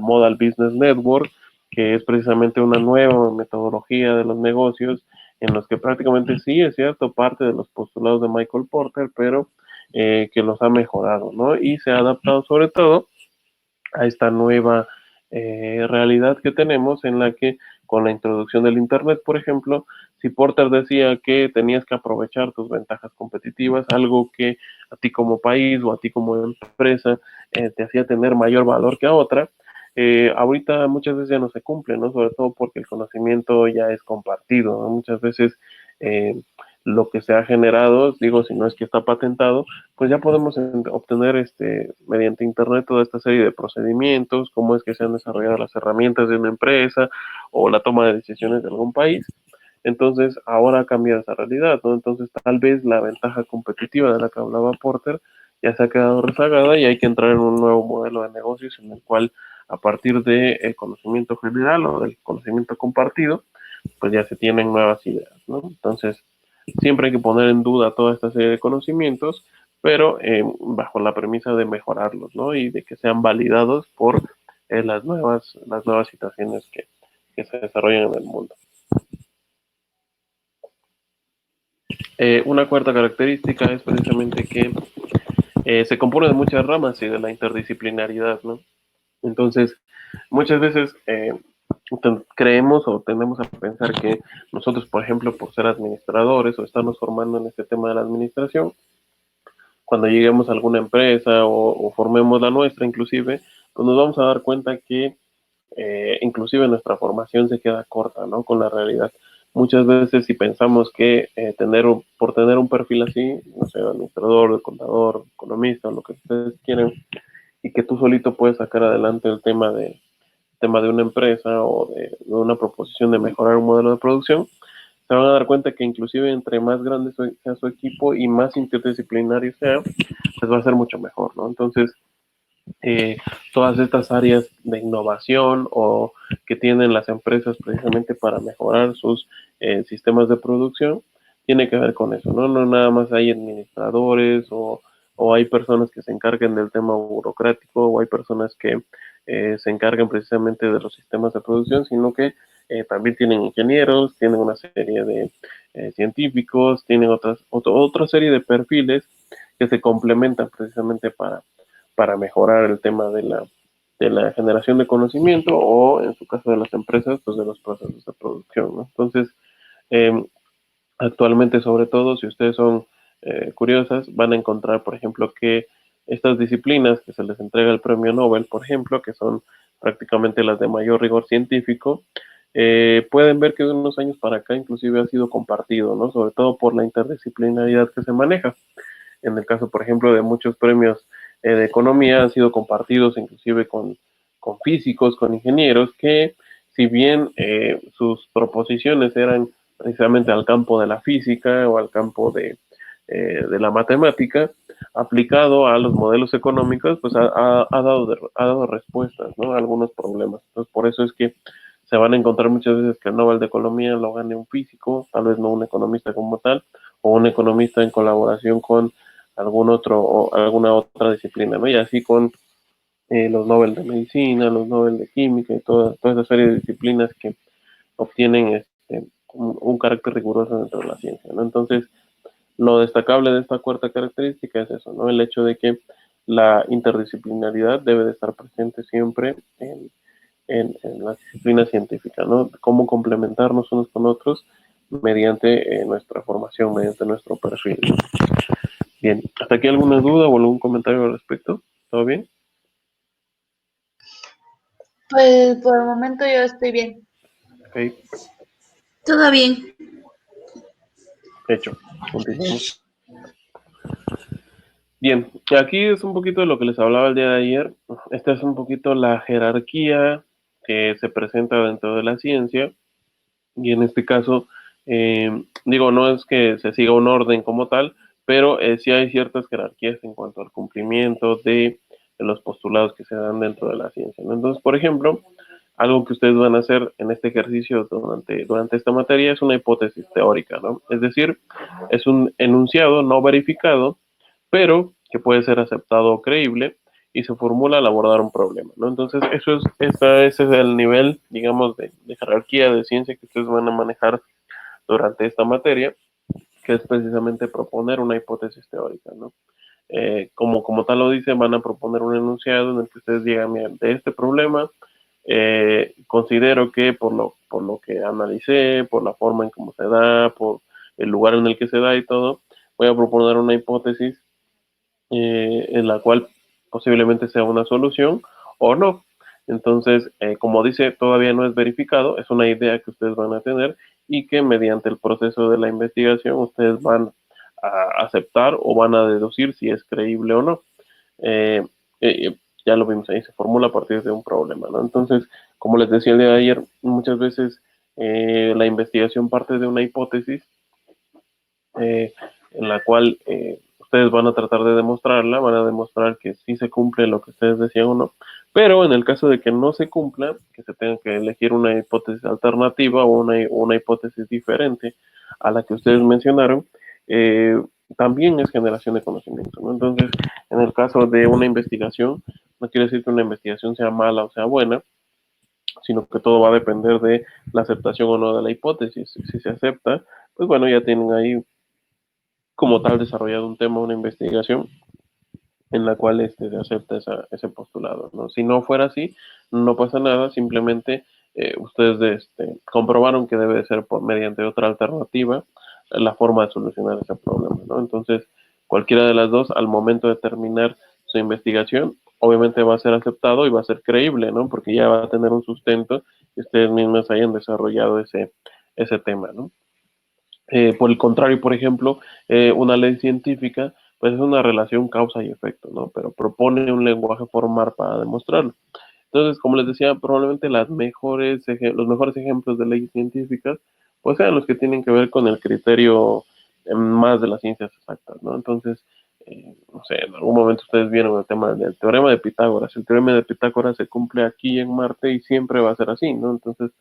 Modal Business Network, que es precisamente una nueva metodología de los negocios en los que prácticamente sí es cierto parte de los postulados de Michael Porter, pero que los ha mejorado, ¿no? Y se ha adaptado sobre todo a esta nueva realidad que tenemos en la que con la introducción del Internet, por ejemplo, si Porter decía que tenías que aprovechar tus ventajas competitivas, algo que a ti como país o a ti como empresa te hacía tener mayor valor que a otra, ahorita muchas veces ya no se cumple, ¿no? Sobre todo porque el conocimiento ya es compartido, ¿no? Muchas veces lo que se ha generado, digo, si no es que está patentado, pues ya podemos obtener mediante Internet toda esta serie de procedimientos, cómo es que se han desarrollado las herramientas de una empresa o la toma de decisiones de algún país. Entonces, ahora cambia esa realidad, ¿no? Entonces, tal vez la ventaja competitiva de la que hablaba Porter ya se ha quedado rezagada y hay que entrar en un nuevo modelo de negocios en el cual, a partir del conocimiento general o del conocimiento compartido, pues ya se tienen nuevas ideas, ¿no? Entonces, siempre hay que poner en duda toda esta serie de conocimientos, pero bajo la premisa de mejorarlos, ¿no? Y de que sean validados por las nuevas situaciones que se desarrollan en el mundo. Una cuarta característica es precisamente que se compone de muchas ramas y de la interdisciplinaridad, ¿no? Entonces, muchas veces creemos o tendemos a pensar que nosotros, por ejemplo, por ser administradores o estarnos formando en este tema de la administración, cuando lleguemos a alguna empresa o formemos la nuestra inclusive, pues nos vamos a dar cuenta que inclusive nuestra formación se queda corta, ¿no? Con la realidad. Muchas veces si pensamos que por tener un perfil así, no sé, administrador, contador, economista, lo que ustedes quieran, y que tú solito puedes sacar adelante el tema de una empresa o de una proposición de mejorar un modelo de producción, se van a dar cuenta que inclusive entre más grande sea su equipo y más interdisciplinario sea, pues va a ser mucho mejor, ¿no? Entonces, eh, todas estas áreas de innovación o que tienen las empresas precisamente para mejorar sus sistemas de producción, tiene que ver con eso, ¿no? No nada más hay administradores o hay personas que se encarguen del tema burocrático o hay personas que se encarguen precisamente de los sistemas de producción, sino que también tienen ingenieros, tienen una serie de científicos, tienen otra serie de perfiles que se complementan precisamente para mejorar el tema de la generación de conocimiento o, en su caso de las empresas, pues de los procesos de producción, ¿no? Entonces, eh, actualmente, sobre todo, si ustedes son curiosas, van a encontrar, por ejemplo, que estas disciplinas que se les entrega el premio Nobel, por ejemplo, que son prácticamente las de mayor rigor científico, pueden ver que de unos años para acá inclusive ha sido compartido, ¿no? Sobre todo por la interdisciplinaridad que se maneja. En el caso, por ejemplo, de muchos premios de economía han sido compartidos inclusive con físicos, con ingenieros, que si bien sus proposiciones eran precisamente al campo de la física o al campo de la matemática, aplicado a los modelos económicos, pues ha dado respuestas, ¿no? A algunos problemas. Entonces, por eso es que se van a encontrar muchas veces que el Nobel de Economía lo gane un físico, tal vez no un economista como tal, o un economista en colaboración con algún otro o alguna otra disciplina, ¿no? Y así con los Nobel de Medicina, los Nobel de Química y toda esa serie de disciplinas que obtienen un carácter riguroso dentro de la ciencia, ¿no? Entonces, lo destacable de esta cuarta característica es eso, ¿no? El hecho de que la interdisciplinaridad debe de estar presente siempre en la disciplina científica, ¿no? Cómo complementarnos unos con otros mediante nuestra formación, mediante nuestro perfil. Bien, ¿hasta aquí alguna duda o algún comentario al respecto? ¿Todo bien? Pues por el momento yo estoy bien. Ok, Todo bien. hecho. Continuamos. Bien, aquí es un poquito de lo que les hablaba el día de ayer. Esta es un poquito la jerarquía que se presenta dentro de la ciencia. Y en este caso, digo, no es que se siga un orden como tal, pero sí hay ciertas jerarquías en cuanto al cumplimiento de los postulados que se dan dentro de la ciencia, ¿no? Entonces, por ejemplo, algo que ustedes van a hacer en este ejercicio durante esta materia es una hipótesis teórica, ¿no? Es decir, es un enunciado no verificado, pero que puede ser aceptado o creíble y se formula al abordar un problema, ¿no? Entonces, ese es el nivel, digamos, de jerarquía de ciencia que ustedes van a manejar durante esta materia, que es precisamente proponer una hipótesis teórica, ¿no? Como tal lo dice, van a proponer un enunciado en el que ustedes digan, miren, de este problema, considero que por lo que analicé, por la forma en cómo se da, por el lugar en el que se da y todo, voy a proponer una hipótesis en la cual posiblemente sea una solución o no. Entonces, como dice, todavía no es verificado, es una idea que ustedes van a tener y que mediante el proceso de la investigación ustedes van a aceptar o van a deducir si es creíble o no. Eh, ya lo vimos ahí, se formula a partir de un problema, ¿no? Entonces, como les decía el día de ayer, muchas veces la investigación parte de una hipótesis en la cual ustedes van a tratar de demostrarla, van a demostrar que sí se cumple lo que ustedes decían o no, pero en el caso de que no se cumpla, que se tenga que elegir una hipótesis alternativa o una hipótesis diferente a la que ustedes mencionaron, eh, también es generación de conocimiento, ¿no? Entonces, en el caso de una investigación, no quiere decir que una investigación sea mala o sea buena, sino que todo va a depender de la aceptación o no de la hipótesis. Si se acepta, pues bueno, ya tienen ahí como tal desarrollado un tema, una investigación en la cual se acepta ese postulado, ¿no? Si no fuera así, no pasa nada, simplemente ustedes comprobaron que debe ser mediante otra alternativa la forma de solucionar ese problema, ¿no? Entonces, cualquiera de las dos, al momento de terminar su investigación, obviamente va a ser aceptado y va a ser creíble, ¿no? Porque ya va a tener un sustento y ustedes mismos hayan desarrollado ese tema, ¿no? Por el contrario, por ejemplo, una ley científica, pues es una relación causa y efecto, ¿no? Pero propone un lenguaje formal para demostrarlo. Entonces, como les decía, probablemente los mejores ejemplos de leyes científicas, pues sean los que tienen que ver con el criterio más de las ciencias exactas, ¿no? Entonces, no sé, en algún momento ustedes vieron el tema del teorema de Pitágoras. El teorema de Pitágoras se cumple aquí en Marte y siempre va a ser así, ¿no? Entonces,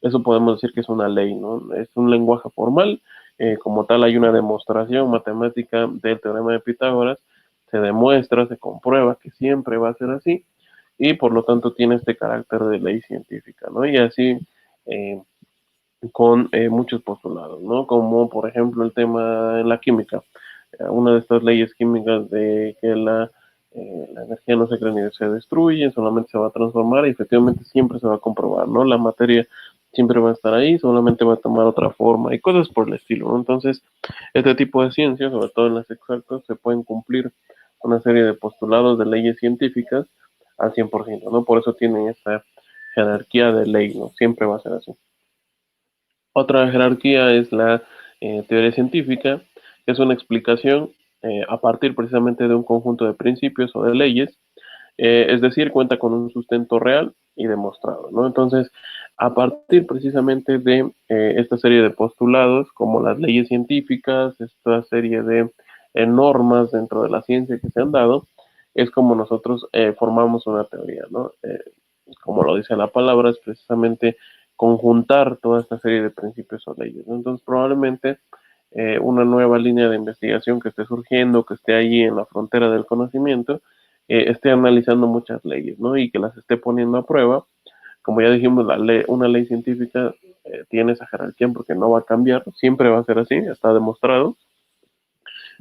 eso podemos decir que es una ley, ¿no? Es un lenguaje formal, como tal hay una demostración matemática del teorema de Pitágoras, se demuestra, se comprueba que siempre va a ser así y por lo tanto tiene este carácter de ley científica, ¿no? Y así eh, con muchos postulados, ¿no? Como por ejemplo el tema en la química, una de estas leyes químicas de que la energía no se crea ni se destruye, solamente se va a transformar y efectivamente siempre se va a comprobar, ¿no? La materia siempre va a estar ahí, solamente va a tomar otra forma y cosas por el estilo, ¿no? Entonces, este tipo de ciencias, sobre todo en las exactas, se pueden cumplir una serie de postulados de leyes científicas al 100%, ¿no? Por eso tienen esta jerarquía de ley, ¿no? Siempre va a ser así. Otra jerarquía es la teoría científica, que es una explicación a partir precisamente de un conjunto de principios o de leyes, es decir, cuenta con un sustento real y demostrado, ¿no? Entonces, a partir precisamente de esta serie de postulados, como las leyes científicas, esta serie de normas dentro de la ciencia que se han dado, es como nosotros formamos una teoría, ¿no? Como lo dice la palabra, es precisamente conjuntar toda esta serie de principios o leyes, ¿no? Entonces, probablemente una nueva línea de investigación que esté surgiendo, que esté allí en la frontera del conocimiento, esté analizando muchas leyes, ¿no? Y que las esté poniendo a prueba. Como ya dijimos, una ley científica tiene esa jerarquía porque no va a cambiar, siempre va a ser así, está demostrado.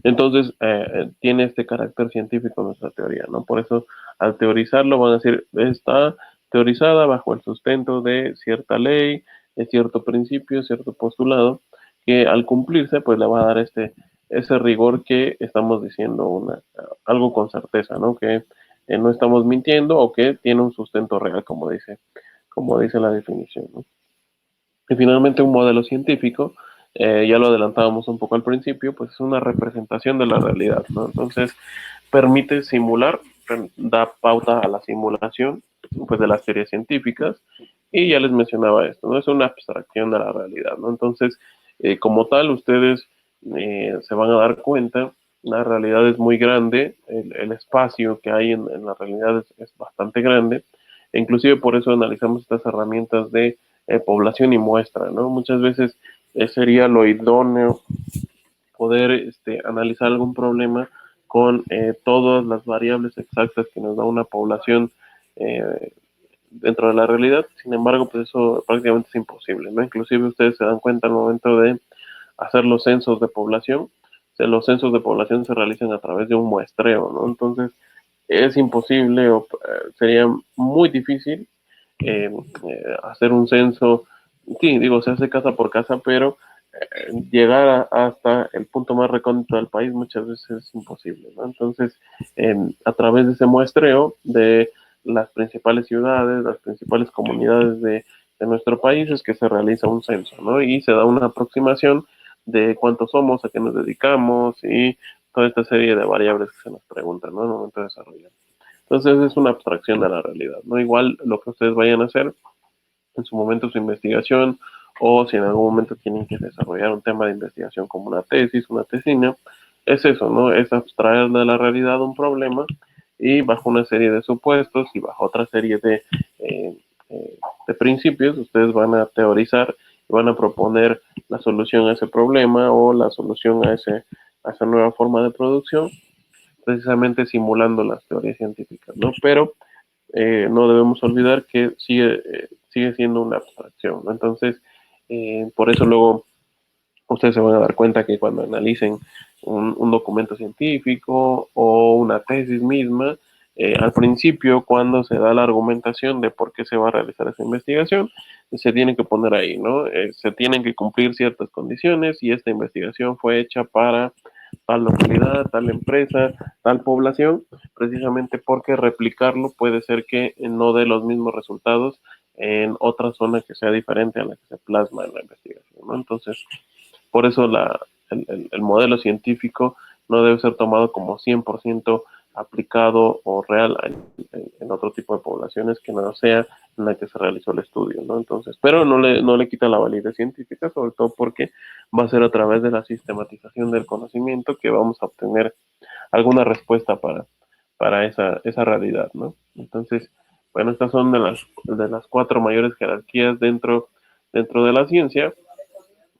Entonces, tiene este carácter científico nuestra teoría, ¿no? Por eso, al teorizarlo, van a decir, esta teorizada bajo el sustento de cierta ley, de cierto principio, cierto postulado, que al cumplirse, pues le va a dar ese rigor que estamos diciendo algo con certeza, ¿no? Que no estamos mintiendo o que tiene un sustento real, como dice la definición, ¿no? Y finalmente un modelo científico, ya lo adelantábamos un poco al principio, pues es una representación de la realidad, ¿no? Entonces permite simular, da pauta a la simulación, pues, de las teorías científicas, y ya les mencionaba esto, ¿no? Es una abstracción de la realidad, ¿no? Entonces, como tal, ustedes se van a dar cuenta, la realidad es muy grande, el espacio que hay en la realidad es bastante grande, e inclusive por eso analizamos estas herramientas de población y muestra, ¿no? Muchas veces sería lo idóneo poder analizar algún problema con todas las variables exactas que nos da una población eh, dentro de la realidad. Sin embargo, pues eso prácticamente es imposible, ¿no? Inclusive ustedes se dan cuenta al momento de hacer los censos de población, los censos de población se realizan a través de un muestreo, ¿no? Entonces, es imposible o sería muy difícil hacer un censo. Sí, digo, se hace casa por casa, pero llegar hasta el punto más recóndito del país muchas veces es imposible, ¿no? Entonces, a través de ese muestreo de las principales ciudades, las principales comunidades de nuestro país es que se realiza un censo, ¿no? Y se da una aproximación de cuántos somos, a qué nos dedicamos y toda esta serie de variables que se nos preguntan, ¿no? En el momento de desarrollar. Entonces es una abstracción de la realidad, ¿no? Igual lo que ustedes vayan a hacer en su momento su investigación o si en algún momento tienen que desarrollar un tema de investigación como una tesis, una tesina, es eso, ¿no? Es abstraer de la realidad un problema y bajo una serie de supuestos y bajo otra serie eh, de principios, ustedes van a teorizar y van a proponer la solución a ese problema o la solución a esa nueva forma de producción, precisamente simulando las teorías científicas, ¿no? Pero no debemos olvidar que sigue siendo una abstracción, ¿no? Entonces, por eso luego ustedes se van a dar cuenta que cuando analicen un documento científico o una tesis misma, al principio, cuando se da la argumentación de por qué se va a realizar esa investigación, se tiene que poner ahí, ¿no? Se tienen que cumplir ciertas condiciones y esta investigación fue hecha para tal localidad, tal empresa, tal población, precisamente porque replicarlo puede ser que no dé los mismos resultados en otra zona que sea diferente a la que se plasma en la investigación, ¿no? Entonces, por eso el modelo científico no debe ser tomado como 100% aplicado o real en otro tipo de poblaciones que no sea en la que se realizó el estudio, ¿no? Entonces, pero no le quita la validez científica, sobre todo porque va a ser a través de la sistematización del conocimiento que vamos a obtener alguna respuesta para esa realidad, ¿no? Entonces, bueno, estas son de las cuatro mayores jerarquías dentro de la ciencia.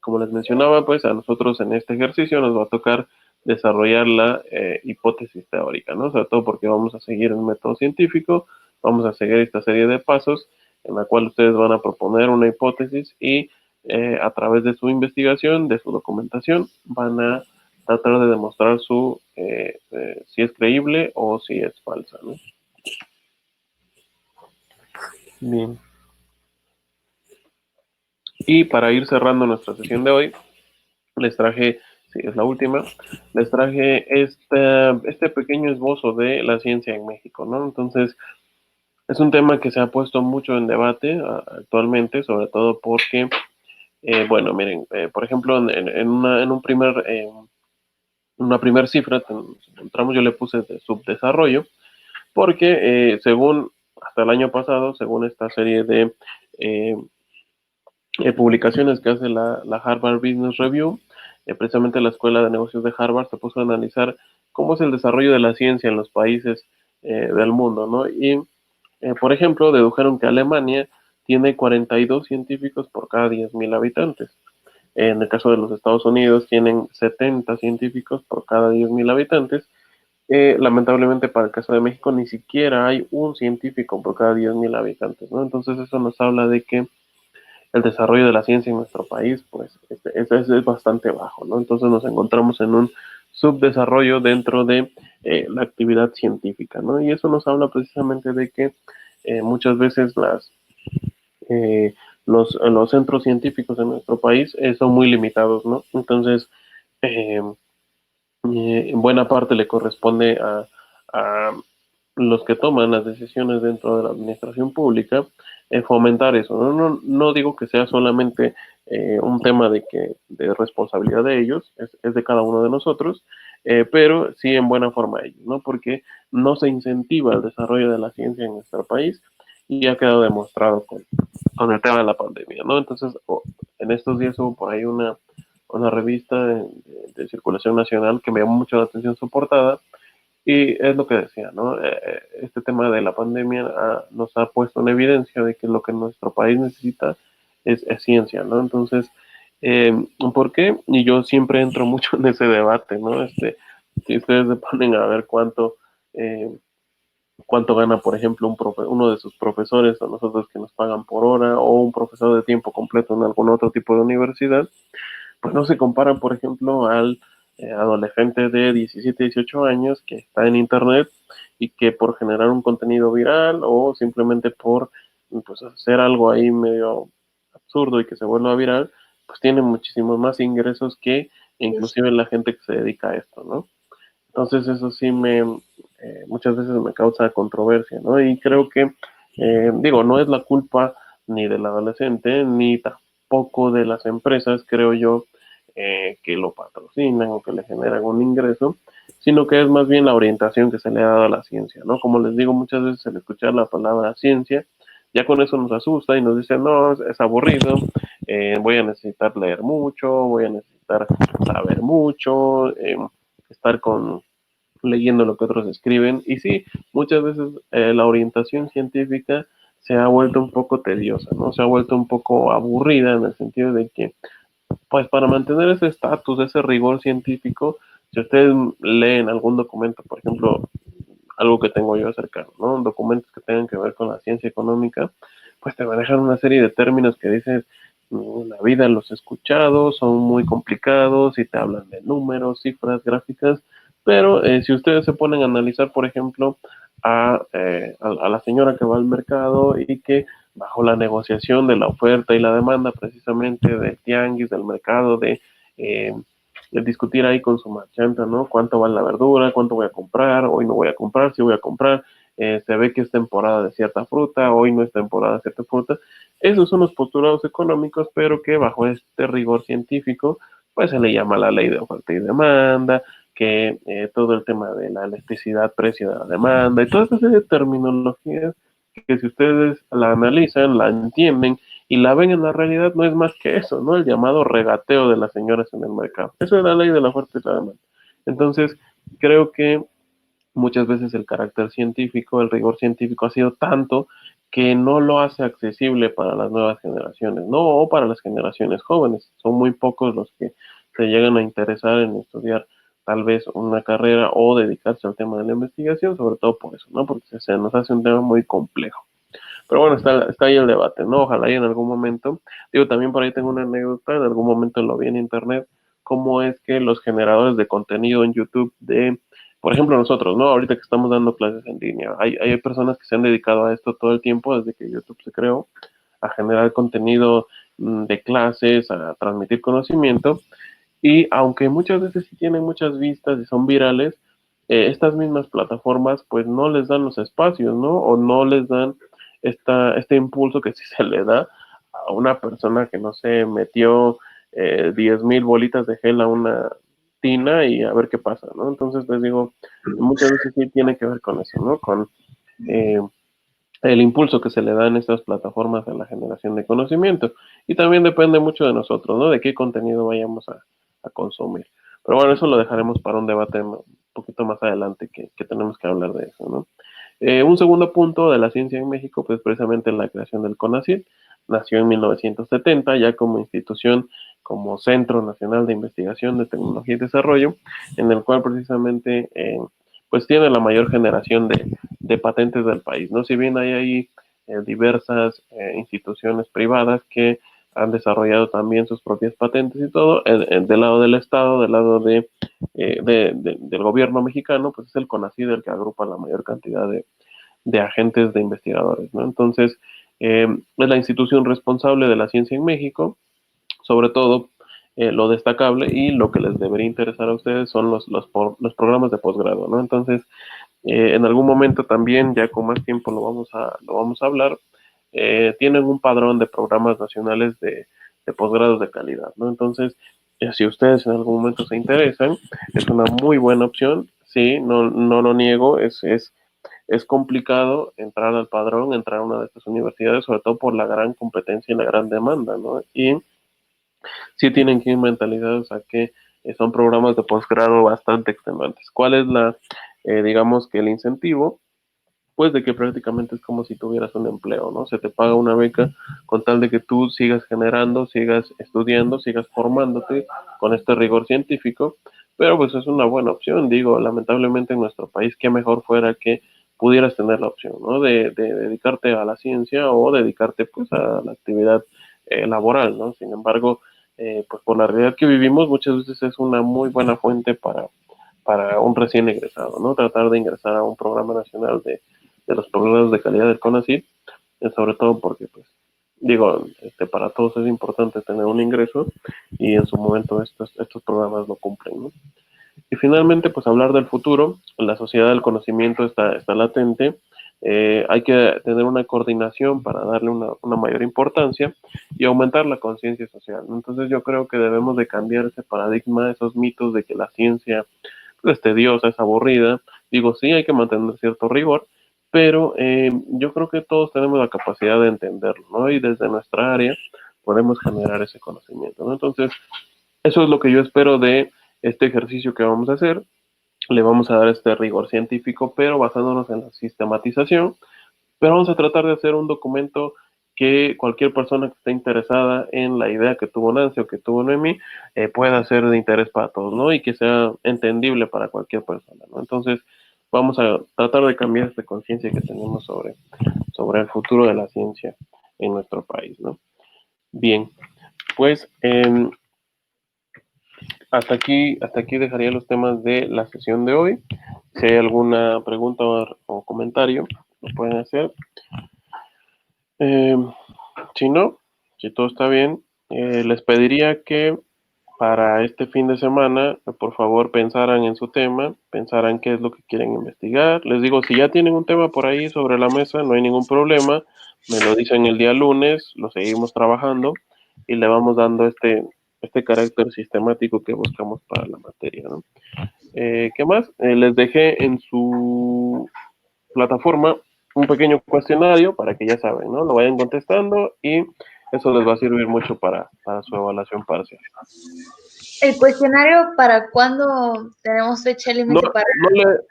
Como les mencionaba, pues a nosotros en este ejercicio nos va a tocar desarrollar la hipótesis teórica, ¿no? Sobre todo porque vamos a seguir un método científico, vamos a seguir esta serie de pasos en la cual ustedes van a proponer una hipótesis y a través de su investigación, de su documentación, van a tratar de demostrar si es creíble o si es falsa, ¿no? Bien. Y para ir cerrando nuestra sesión de hoy, les traje, sí, es la última, les traje este pequeño esbozo de la ciencia en México, ¿no? Entonces, es un tema que se ha puesto mucho en debate actualmente, sobre todo porque, bueno, miren, por ejemplo, una primer cifra, encontramos, yo le puse de subdesarrollo, porque según, hasta el año pasado, según esta serie de eh, publicaciones que hace la Harvard Business Review, precisamente la Escuela de Negocios de Harvard se puso a analizar cómo es el desarrollo de la ciencia en los países del mundo, ¿no? Y, por ejemplo, dedujeron que Alemania tiene 42 científicos por cada 10.000 habitantes. En el caso de los Estados Unidos tienen 70 científicos por cada 10.000 habitantes. Lamentablemente para el caso de México ni siquiera hay un científico por cada 10.000 habitantes, ¿no? Entonces eso nos habla de que el desarrollo de la ciencia en nuestro país, pues, es bastante bajo, ¿no? Entonces nos encontramos en un subdesarrollo dentro de la actividad científica, ¿no? Y eso nos habla precisamente de que muchas veces los centros científicos en nuestro país son muy limitados, ¿no? Entonces, eh, en buena parte le corresponde a los que toman las decisiones dentro de la administración pública fomentar eso. No digo que sea solamente un tema de responsabilidad de ellos, es de cada uno de nosotros, pero sí en buena forma ellos, ¿no? Porque no se incentiva el desarrollo de la ciencia en nuestro país y ha quedado demostrado con el tema de la pandemia, ¿no? Entonces, en estos días hubo por ahí una revista de circulación nacional que me llamó mucho la atención su portada y es lo que decía, ¿no? Este tema de la pandemia nos ha puesto en evidencia de que lo que nuestro país necesita es ciencia, ¿no? Entonces, eh, ¿por qué? Y yo siempre entro mucho en ese debate, ¿no? Si ustedes se ponen a ver eh, cuánto gana, por ejemplo, uno de sus profesores a nosotros que nos pagan por hora o un profesor de tiempo completo en algún otro tipo de universidad, pues no se compara, por ejemplo, al adolescente de 17, 18 años que está en Internet y que por generar un contenido viral o simplemente por pues, hacer algo ahí medio absurdo y que se vuelva viral, pues tiene muchísimos más ingresos que inclusive la gente que se dedica a esto, ¿no? Entonces eso sí muchas veces me causa controversia, ¿no? Y creo que, digo, no es la culpa ni del adolescente, ni tampoco de las empresas, creo yo, que lo patrocinan o que le generan un ingreso, sino que es más bien la orientación que se le ha dado a la ciencia, ¿no? Como les digo, muchas veces al escuchar la palabra ciencia, ya con eso nos asusta y nos dicen, no, es aburrido, voy a necesitar leer mucho, voy a necesitar saber mucho, estar leyendo lo que otros escriben. Y sí, muchas veces la orientación científica se ha vuelto un poco tediosa, ¿no? Se ha vuelto un poco aburrida en el sentido de que, pues para mantener ese estatus, ese rigor científico, si ustedes leen algún documento, por ejemplo, algo que tengo yo cercano, ¿no? Documentos que tengan que ver con la ciencia económica, pues te manejan una serie de términos que dices, la vida los he escuchado, son muy complicados y te hablan de números, cifras, gráficas, pero si ustedes se ponen a analizar, por ejemplo, a la señora que va al mercado y que bajo la negociación de la oferta y la demanda precisamente del tianguis, del mercado, eh, de discutir ahí con su marchanta, ¿no? ¿Cuánto vale la verdura? ¿Cuánto voy a comprar? Hoy no voy a comprar, si voy a comprar. Se ve que es temporada de cierta fruta, hoy no es temporada de cierta fruta. Esos son los postulados económicos, pero que bajo este rigor científico, pues se le llama la ley de oferta y demanda, que todo el tema de la electricidad, precio de la demanda, y toda esa serie de terminologías que si ustedes la analizan, la entienden y la ven en la realidad, no es más que eso, ¿no? El llamado regateo de las señoras en el mercado. Eso es la ley de la oferta y la demanda. Entonces, creo que muchas veces el carácter científico, el rigor científico ha sido tanto que no lo hace accesible para las nuevas generaciones, ¿no? O para las generaciones jóvenes. Son muy pocos los que se llegan a interesar en estudiar tal vez una carrera o dedicarse al tema de la investigación, sobre todo por eso, ¿no? Porque se nos hace un tema muy complejo. Pero bueno, está ahí el debate, ¿no? Ojalá y en algún momento, digo, también por ahí tengo una anécdota, en algún momento lo vi en internet, cómo es que los generadores de contenido en YouTube por ejemplo, nosotros, ¿no? Ahorita que estamos dando clases en línea, hay personas que se han dedicado a esto todo el tiempo desde que YouTube se creó, a generar contenido de clases, a transmitir conocimiento, y aunque muchas veces sí tienen muchas vistas y son virales, estas mismas plataformas pues no les dan los espacios, ¿no? O no les dan este impulso que sí se le da a una persona que no se metió 10,000 bolitas de gel a una tina y a ver qué pasa, ¿no? Entonces les digo, muchas veces sí tiene que ver con eso, ¿no? Con eh, el impulso que se le da en estas plataformas a la generación de conocimiento. Y también depende mucho de nosotros, ¿no? De qué contenido vayamos a consumir. Pero bueno, eso lo dejaremos para un debate un poquito más adelante que tenemos que hablar de eso, ¿no? Un segundo punto de la ciencia en México, pues precisamente la creación del CONACYT. Nació en 1970 ya como institución, como Centro Nacional de Investigación de Tecnología y Desarrollo, en el cual precisamente pues tiene la mayor generación de patentes del país, ¿no? Si bien hay ahí diversas instituciones privadas que han desarrollado también sus propias patentes y todo, del lado del Estado, del lado del gobierno mexicano, pues es el CONACYT el que agrupa la mayor cantidad de agentes de investigadores, ¿no? Entonces, es la institución responsable de la ciencia en México, sobre todo lo destacable y lo que les debería interesar a ustedes son los programas de posgrado, ¿no? Entonces, en algún momento también, ya con más tiempo lo vamos a hablar, tienen un padrón de programas nacionales de posgrados de calidad, ¿no? Entonces, si ustedes en algún momento se interesan, es una muy buena opción, sí, no lo niego, es complicado entrar al padrón, entrar a una de estas universidades, sobre todo por la gran competencia y la gran demanda, ¿no? Y sí tienen que ir mentalizados a que son programas de posgrado bastante extenuantes. ¿Cuál es digamos que el incentivo? Pues de que prácticamente es como si tuvieras un empleo, ¿no? Se te paga una beca con tal de que tú sigas generando, sigas estudiando, sigas formándote con este rigor científico, pero pues es una buena opción, digo, lamentablemente en nuestro país, qué mejor fuera que pudieras tener la opción, ¿no? De dedicarte a la ciencia o dedicarte pues a la actividad laboral, ¿no? Sin embargo, pues por la realidad que vivimos, muchas veces es una muy buena fuente para un recién egresado, ¿no? Tratar de ingresar a un programa nacional de los programas de calidad del CONACYT, sobre todo porque, pues, digo, para todos es importante tener un ingreso y en su momento estos programas lo cumplen, ¿no? Y finalmente, pues hablar del futuro, la sociedad del conocimiento está latente, hay que tener una coordinación para darle una mayor importancia y aumentar la conciencia social, ¿no? Entonces yo creo que debemos de cambiar ese paradigma, esos mitos de que la ciencia es tediosa, es aburrida. Digo, sí, hay que mantener cierto rigor, pero yo creo que todos tenemos la capacidad de entenderlo, ¿no? Y desde nuestra área podemos generar ese conocimiento, ¿no? Entonces, eso es lo que yo espero de este ejercicio que vamos a hacer. Le vamos a dar este rigor científico, pero basándonos en la sistematización, pero vamos a tratar de hacer un documento que cualquier persona que esté interesada en la idea que tuvo Nancy o que tuvo Noemí pueda ser de interés para todos, ¿no? Y que sea entendible para cualquier persona, ¿no? Entonces, vamos a tratar de cambiar esta conciencia que tenemos sobre el futuro de la ciencia en nuestro país, ¿no? Bien, pues hasta aquí dejaría los temas de la sesión de hoy. Si hay alguna pregunta o comentario, lo pueden hacer. Eh, si no, si todo está bien, les pediría que para este fin de semana, por favor, pensaran en su tema, pensaran qué es lo que quieren investigar. Les digo, si ya tienen un tema por ahí sobre la mesa, no hay ningún problema, me lo dicen el día lunes, lo seguimos trabajando y le vamos dando este carácter sistemático que buscamos para la materia, ¿no? ¿Qué más? Les dejé en su plataforma un pequeño cuestionario para que ya saben, ¿no? Lo vayan contestando y eso les va a servir mucho para su evaluación parcial. ¿El cuestionario para cuándo tenemos fecha No, límite para...?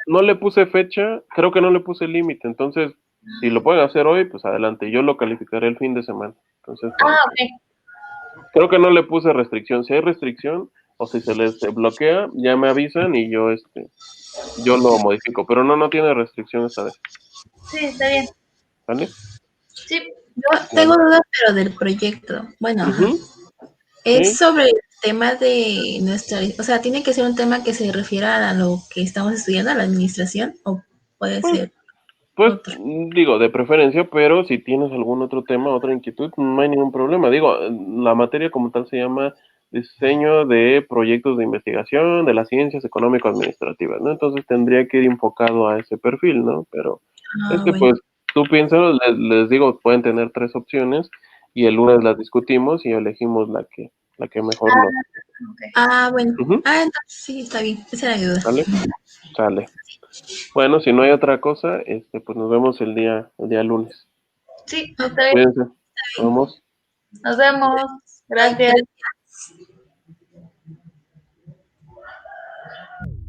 no le puse fecha, creo que no le puse límite, entonces si lo pueden hacer hoy, pues adelante, yo lo calificaré el fin de semana. Entonces, Ok. creo que no le puse restricción, si hay restricción o si se les bloquea, ya me avisan y yo lo modifico, pero no tiene restricción esta vez, Sí, está bien. ¿vale? Sí. Yo tengo Bueno. dudas, pero del proyecto. Bueno, ajá. Ujú, Es sí. sobre el tema de nuestra, o sea, tiene que ser un tema que se refiera a lo que estamos estudiando, a la administración, o puede Pues ser Pues otro. digo, de preferencia, pero si tienes algún otro tema, otra inquietud, no hay ningún problema. Digo, la materia como tal se llama diseño de proyectos de investigación de las ciencias económico-administrativas, ¿no? Entonces tendría que ir enfocado a ese perfil, ¿no? Pero Ah, bueno. pues tú piénsalo, les digo, pueden tener tres opciones y el lunes las discutimos y elegimos la que mejor nos. Okay. Ah, bueno. Ujú, Ah, entonces sí, está bien. Esa era mi duda. ¿sale? Sale. Bueno, si no hay otra cosa, pues nos vemos el día lunes. Sí, está bien. Cuídense. Vamos. Nos vemos. Gracias.